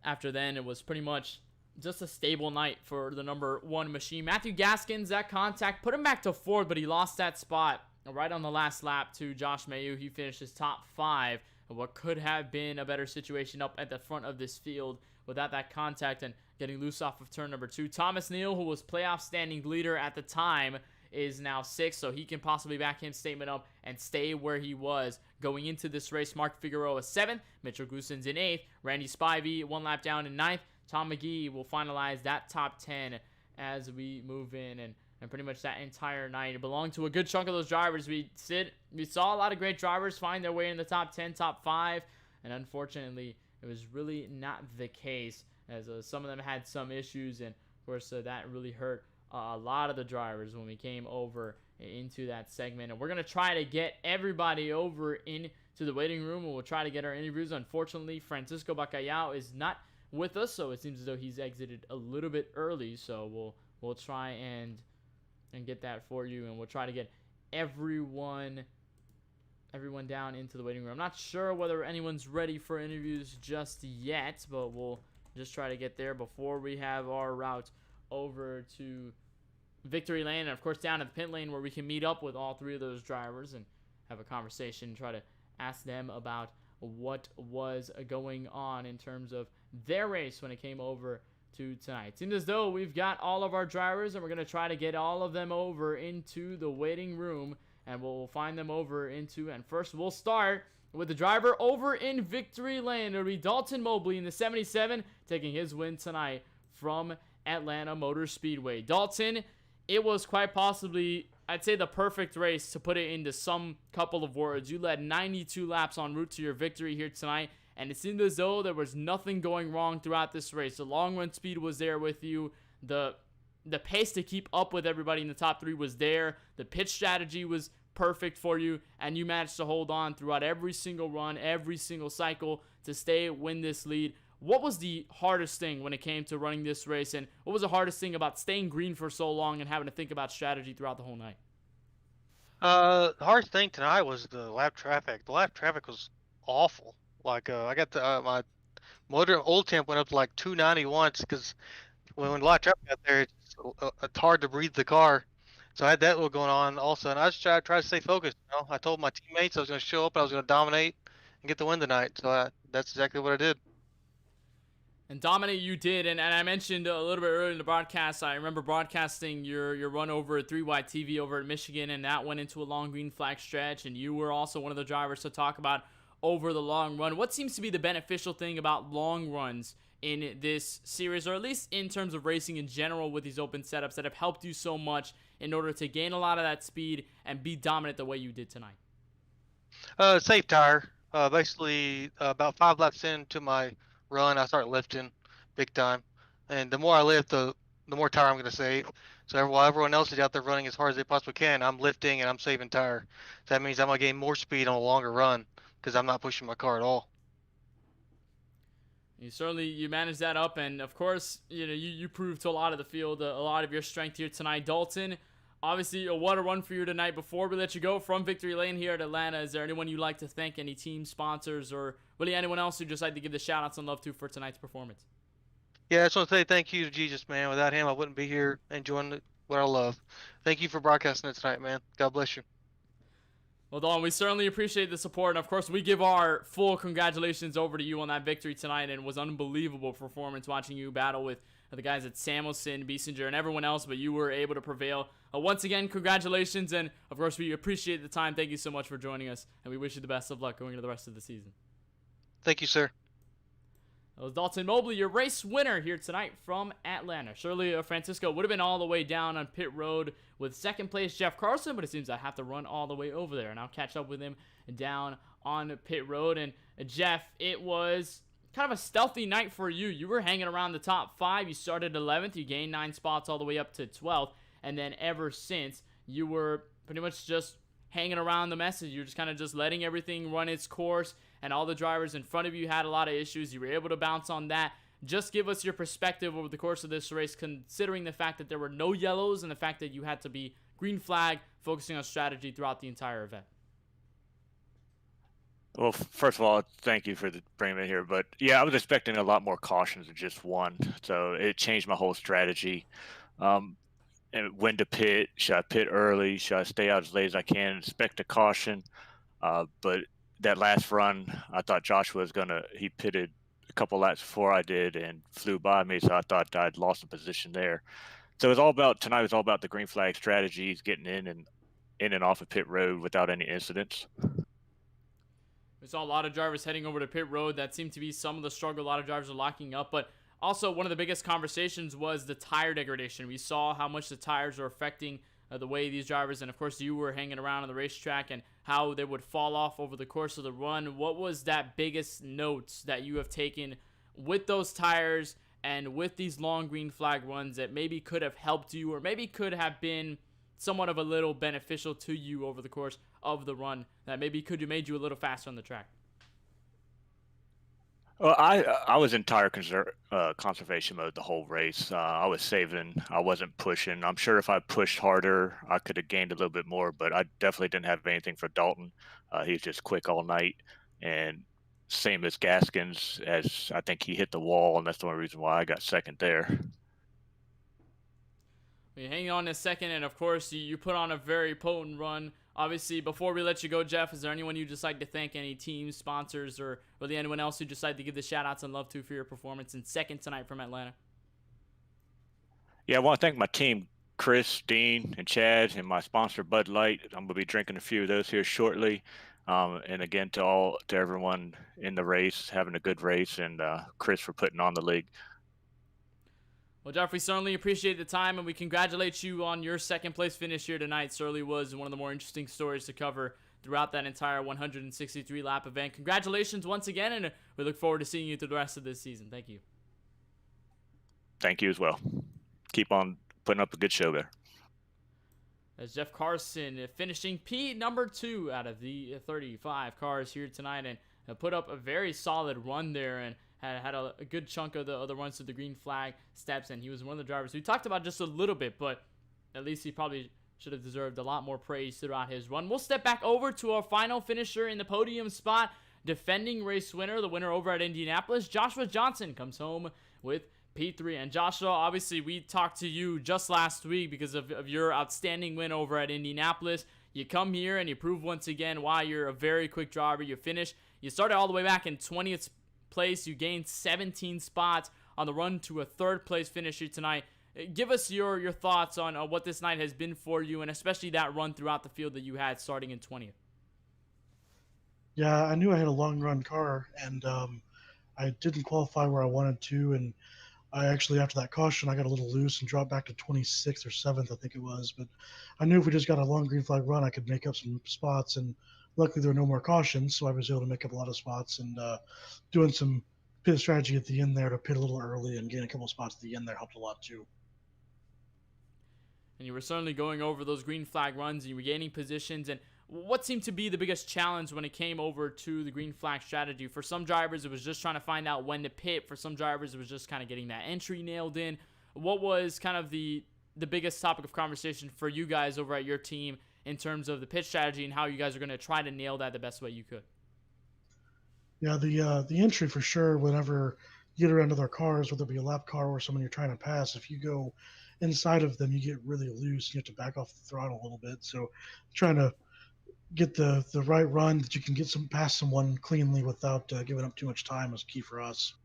after then it was pretty much just a stable night for the number 1 machine. Matthew Gaskins, that contact put him back to 4th, but he lost that spot right on the last lap to Josh Mayu. He finishes top 5 of what could have been a better situation up at the front of this field without that contact and getting loose off of turn number 2. Thomas Neal, who was playoff standing leader at the time, is now 6th, so he can possibly back his statement up and stay where he was going into this race. Mark Figueroa 7th, Mitchell Goossens in 8th, Randy Spivey 1 lap down in 9th. Tom McGee will finalize that top 10 as we move in, and pretty much that entire night, it belonged to a good chunk of those drivers. We saw a lot of great drivers find their way in the top 10, top 5, and unfortunately, it was really not the case, as some of them had some issues, and of course that really hurt a lot of the drivers when we came over into that segment. And we're going to try to get everybody over into the waiting room, and we'll try to get our interviews. Unfortunately, Francisco Bacallao is not with us, so it seems as though he's exited a little bit early. So we'll try and get that for you, and we'll try to get everyone down into the waiting room. I'm not sure whether anyone's ready for interviews just yet, but we'll just try to get there before we have our route over to Victory Lane, and of course down at the pit lane where we can meet up with all three of those drivers and have a conversation and try to ask them about what was going on in terms of their race when it came over to tonight. Seems as though we've got all of our drivers, and we're going to try to get all of them over into the waiting room, and we'll find them over into, and first we'll start with the driver over in Victory Lane. It'll be Dalton Mobley in the 77 taking his win tonight from Atlanta Motor Speedway. Dalton, it was quite possibly, I'd say, the perfect race to put it into some couple of words. You led 92 laps en route to your victory here tonight, and it seemed as though there was nothing going wrong throughout this race. The long run speed was there with you. The pace to keep up with everybody in the top three was there. The pitch strategy was perfect for you, and you managed to hold on throughout every single run, every single cycle to win this lead. What was the hardest thing when it came to running this race, and what was the hardest thing about staying green for so long and having to think about strategy throughout the whole night? The hardest thing tonight was the lap traffic. The lap traffic was awful. Like, I got my motor oil temp went up to like 290 once because when the lap traffic got there, it's hard to breathe the car. So I had that little going on also, and I just tried to stay focused. You know? I told my teammates I was going to show up, I was going to dominate and get the win tonight. So that's exactly what I did. And dominate you did, and I mentioned a little bit earlier in the broadcast, I remember broadcasting your run over at 3Y TV over at Michigan, and that went into a long green flag stretch, and you were also one of the drivers to talk about over the long run. What seems to be the beneficial thing about long runs in this series, or at least in terms of racing in general with these open setups that have helped you so much in order to gain a lot of that speed and be dominant the way you did tonight? Safe tire. Basically, about 5 laps into my run, I start lifting big time, and the more I lift, the more tire I'm going to save. So while everyone else is out there running as hard as they possibly can, I'm lifting and I'm saving tire. So that means I'm going to gain more speed on a longer run because I'm not pushing my car at all. You managed that up, and of course, you proved to a lot of the field a lot of your strength here tonight. Dalton, obviously, what a run for you tonight. Before we let you go from Victory Lane here at Atlanta, is there anyone you'd like to thank, any team sponsors, or really anyone else who'd just like to give the shout-outs and love to for tonight's performance? Yeah, I just want to say thank you to Jesus, man. Without him, I wouldn't be here enjoying what I love. Thank you for broadcasting it tonight, man. God bless you. Well, Dalton, we certainly appreciate the support, and of course, we give our full congratulations over to you on that victory tonight, and it was unbelievable performance watching you battle with the guys at Samuelson, Biesinger, and everyone else, but you were able to prevail. Once again, congratulations, and of course, we appreciate the time. Thank you so much for joining us, and we wish you the best of luck going into the rest of the season. Thank you, sir. That was Dalton Mobley, your race winner here tonight from Atlanta. Surely Francisco would have been all the way down on pit road with second place Jeff Carlson, but it seems I have to run all the way over there, and I'll catch up with him down on pit road. And Jeff, it was kind of a stealthy night for you. You were hanging around the top 5. You started 11th. You gained 9 spots all the way up to 12th. And then ever since, you were pretty much just hanging around the message. You're just kind of just letting everything run its course, and all the drivers in front of you had a lot of issues. You were able to bounce on that. Just give us your perspective over the course of this race, considering the fact that there were no yellows and the fact that you had to be green flag, focusing on strategy throughout the entire event. Well, first of all, thank you for bringing me here. But yeah, I was expecting a lot more cautions than just one, so it changed my whole strategy. And when to pit, should I pit early? Should I stay out as late as I can? Expect a caution. But that last run, I thought Joshua he pitted a couple laps before I did and flew by me, so I thought I'd lost a position there. So tonight was all about the green flag strategies, getting in and off of pit road without any incidents. We saw a lot of drivers heading over to pit road. That seemed to be some of the struggle. A lot of drivers are locking up, but also one of the biggest conversations was the tire degradation. We saw how much the tires are affecting the way these drivers, and of course you were hanging around on the racetrack, and how they would fall off over the course of the run. What was that biggest notes that you have taken with those tires and with these long green flag runs that maybe could have helped you or maybe could have been somewhat of a little beneficial to you over the course of the run that maybe could have made you a little faster on the track? Well, I was in tire conservation mode the whole race. I was saving. I wasn't pushing. I'm sure if I pushed harder, I could have gained a little bit more, but I definitely didn't have anything for Dalton. He was just quick all night, and same as Gaskins, as I think he hit the wall, and that's the only reason why I got second there. We hang on a second, and of course, you put on a very potent run. Obviously, before we let you go, Jeff, is there anyone you'd just like to thank, any teams, sponsors, or really anyone else who'd just like to give the shout-outs and love to for your performance in second tonight from Atlanta? Yeah, I want to thank my team, Chris, Dean, and Chad, and my sponsor, Bud Light. I'm going to be drinking a few of those here shortly. And again, to everyone in the race, having a good race, and Chris for putting on the league. Well, Jeff, we certainly appreciate the time, and we congratulate you on your second place finish here tonight. Certainly was one of the more interesting stories to cover throughout that entire 163 lap event. Congratulations once again, and we look forward to seeing you through the rest of this season. Thank you. Thank you as well. Keep on putting up a good show there. As Jeff Carson finishing P number 2 out of the 35 cars here tonight, and put up a very solid run there, and had a good chunk of the runs to the green flag steps, and he was one of the drivers we talked about just a little bit, but at least he probably should have deserved a lot more praise throughout his run. We'll step back over to our final finisher in the podium spot, defending race winner, the winner over at Indianapolis. Joshua Johnson comes home with P3. And Joshua, obviously we talked to you just last week because of your outstanding win over at Indianapolis. You come here and you prove once again why you're a very quick driver. You finish. You started all the way back in 20th place. You gained 17 spots on the run to a third place finish here tonight. Give us your thoughts on what this night has been for you, and especially that run throughout the field that you had starting in 20th. Yeah, I knew I had a long run car, and I didn't qualify where I wanted to, and I actually, after that caution, I got a little loose and dropped back to 26th or 7th, I think it was. But I knew if we just got a long green flag run, I could make up some spots, and luckily there were no more cautions, so I was able to make up a lot of spots, and doing some pit strategy at the end there to pit a little early and gain a couple of spots at the end there helped a lot too. And you were certainly going over those green flag runs, and you were gaining positions. And what seemed to be the biggest challenge when it came over to the green flag strategy? For some drivers, it was just trying to find out when to pit. For some drivers, it was just kind of getting that entry nailed in. What was kind of the biggest topic of conversation for you guys over at your team in terms of the pit strategy and how you guys are going to try to nail that the best way you could? Yeah, the entry for sure, whenever you get around to their cars, whether it be a lap car or someone you're trying to pass, if you go inside of them, you get really loose. You have to back off the throttle a little bit. So trying to get the right run that you can get past someone cleanly without giving up too much time was key for us.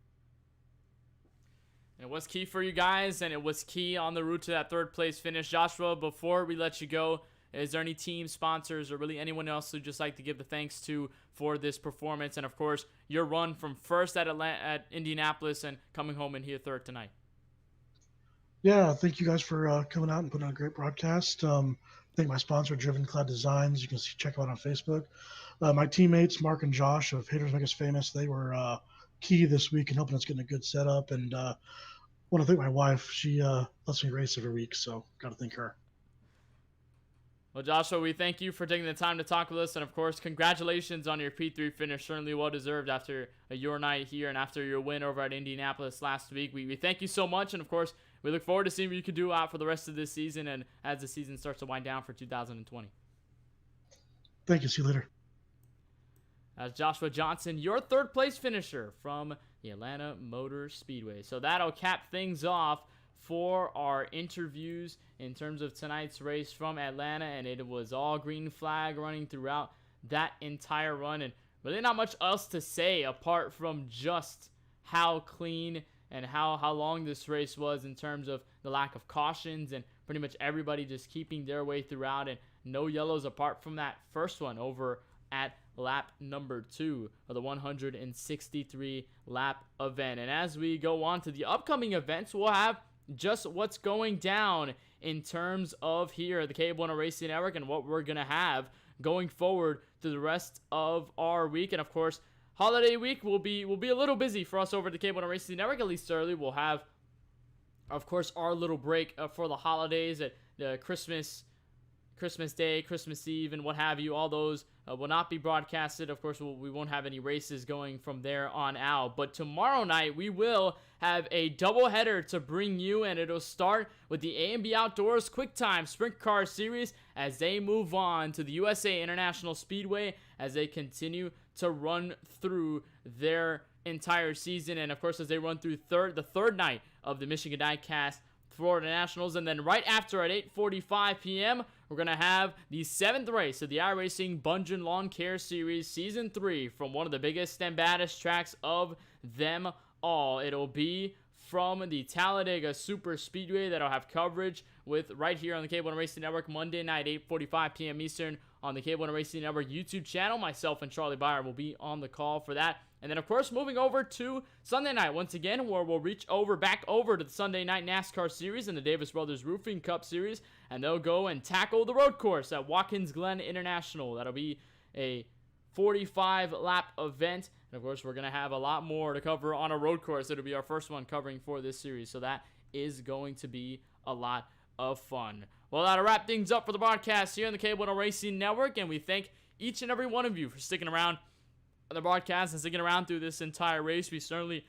And it was key for you guys, and it was key on the route to that third place finish. Joshua, before we let you go, is there any team sponsors or really anyone else who'd just like to give the thanks to for this performance? And of course, your run from first at Indianapolis and coming home in here third tonight. Yeah, thank you guys for coming out and putting on a great broadcast. Thank my sponsor, Driven Cloud Designs. You can check them out on Facebook. My teammates, Mark and Josh of Haters Make Us Famous, they were key this week in helping us get in a good setup. And want to thank my wife. She lets me race every week, so got to thank her. Well, Joshua, we thank you for taking the time to talk with us. And, of course, congratulations on your P3 finish. Certainly well-deserved after your night here and after your win over at Indianapolis last week. We thank you so much. And, of course, we look forward to seeing what you can do out for the rest of this season and as the season starts to wind down for 2020. Thank you. See you later. As Joshua Johnson, your third-place finisher from the Atlanta Motor Speedway. So that'll cap things off for our interviews in terms of tonight's race from Atlanta, and it was all green flag running throughout that entire run, and really not much else to say apart from just how clean and how long this race was in terms of the lack of cautions and pretty much everybody just keeping their way throughout, and no yellows apart from that first one over at lap number 2 of the 163 lap event. And as we go on to the upcoming events, we'll have just what's going down in terms of here the KBueno Racing Network and what we're going to have going forward to the rest of our week. And of course, holiday week will be a little busy for us over at the KBueno Racing Network. At least early, we'll have, of course, our little break for the holidays at Christmas Day, Christmas Eve, and what have you. All those will not be broadcasted. Of course, we won't have any races going from there on out. But tomorrow night, we will have a doubleheader to bring you, and it'll start with the A&B Outdoors Quick Time Sprint Car Series as they move on to the USA International Speedway as they continue to run through their entire season. And, of course, as they run through the third night of the Michigan Diecast Florida Nationals. And then right after at 8:45 p.m., we're going to have the 7th race of the iRacing Bungeon Lawn Care Series Season 3 from one of the biggest and baddest tracks of them all. It'll be from the Talladega Super Speedway that'll have coverage with right here on the KBueno Racing Network Monday night, 8:45 p.m. Eastern on the KBueno Racing Network YouTube channel. Myself and Charlie Baier will be on the call for that. And then, of course, moving over to Sunday night once again, where we'll reach back over to the Sunday night NASCAR Series and the Davis Brothers Roofing Cup Series, and they'll go and tackle the road course at Watkins Glen International. That'll be a 45-lap event. And, of course, we're going to have a lot more to cover on a road course. It'll be our first one covering for this series, so that is going to be a lot of fun. Well, that'll wrap things up for the broadcast here on the KBueno Racing Network, and we thank each and every one of you for sticking around on the broadcast and sticking around through this entire race. We certainly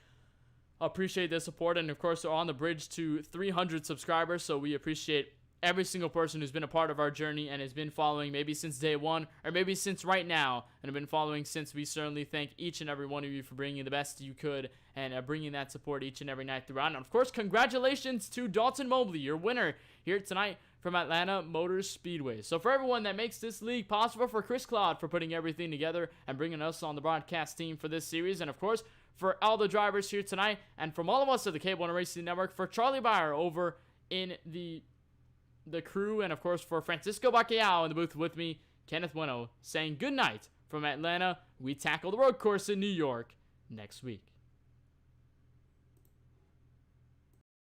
appreciate the support, and of course, we're on the bridge to 300 subscribers, so we appreciate every single person who's been a part of our journey and has been following maybe since day one or maybe since right now and have been following since. We certainly thank each and every one of you for bringing the best you could and bringing that support each and every night throughout. And of course, congratulations to Dalton Mobley, your winner here tonight from Atlanta Motor Speedway. So for everyone that makes this league possible, for Chris Cloud for putting everything together and bringing us on the broadcast team for this series, and of course for all the drivers here tonight, and from all of us at the KBueno Racing Network, for Charlie Baier over in the crew, and of course for Francisco Bacalhau in the booth with me, Kenneth Bueno, saying good night from Atlanta. We tackle the road course in New York next week.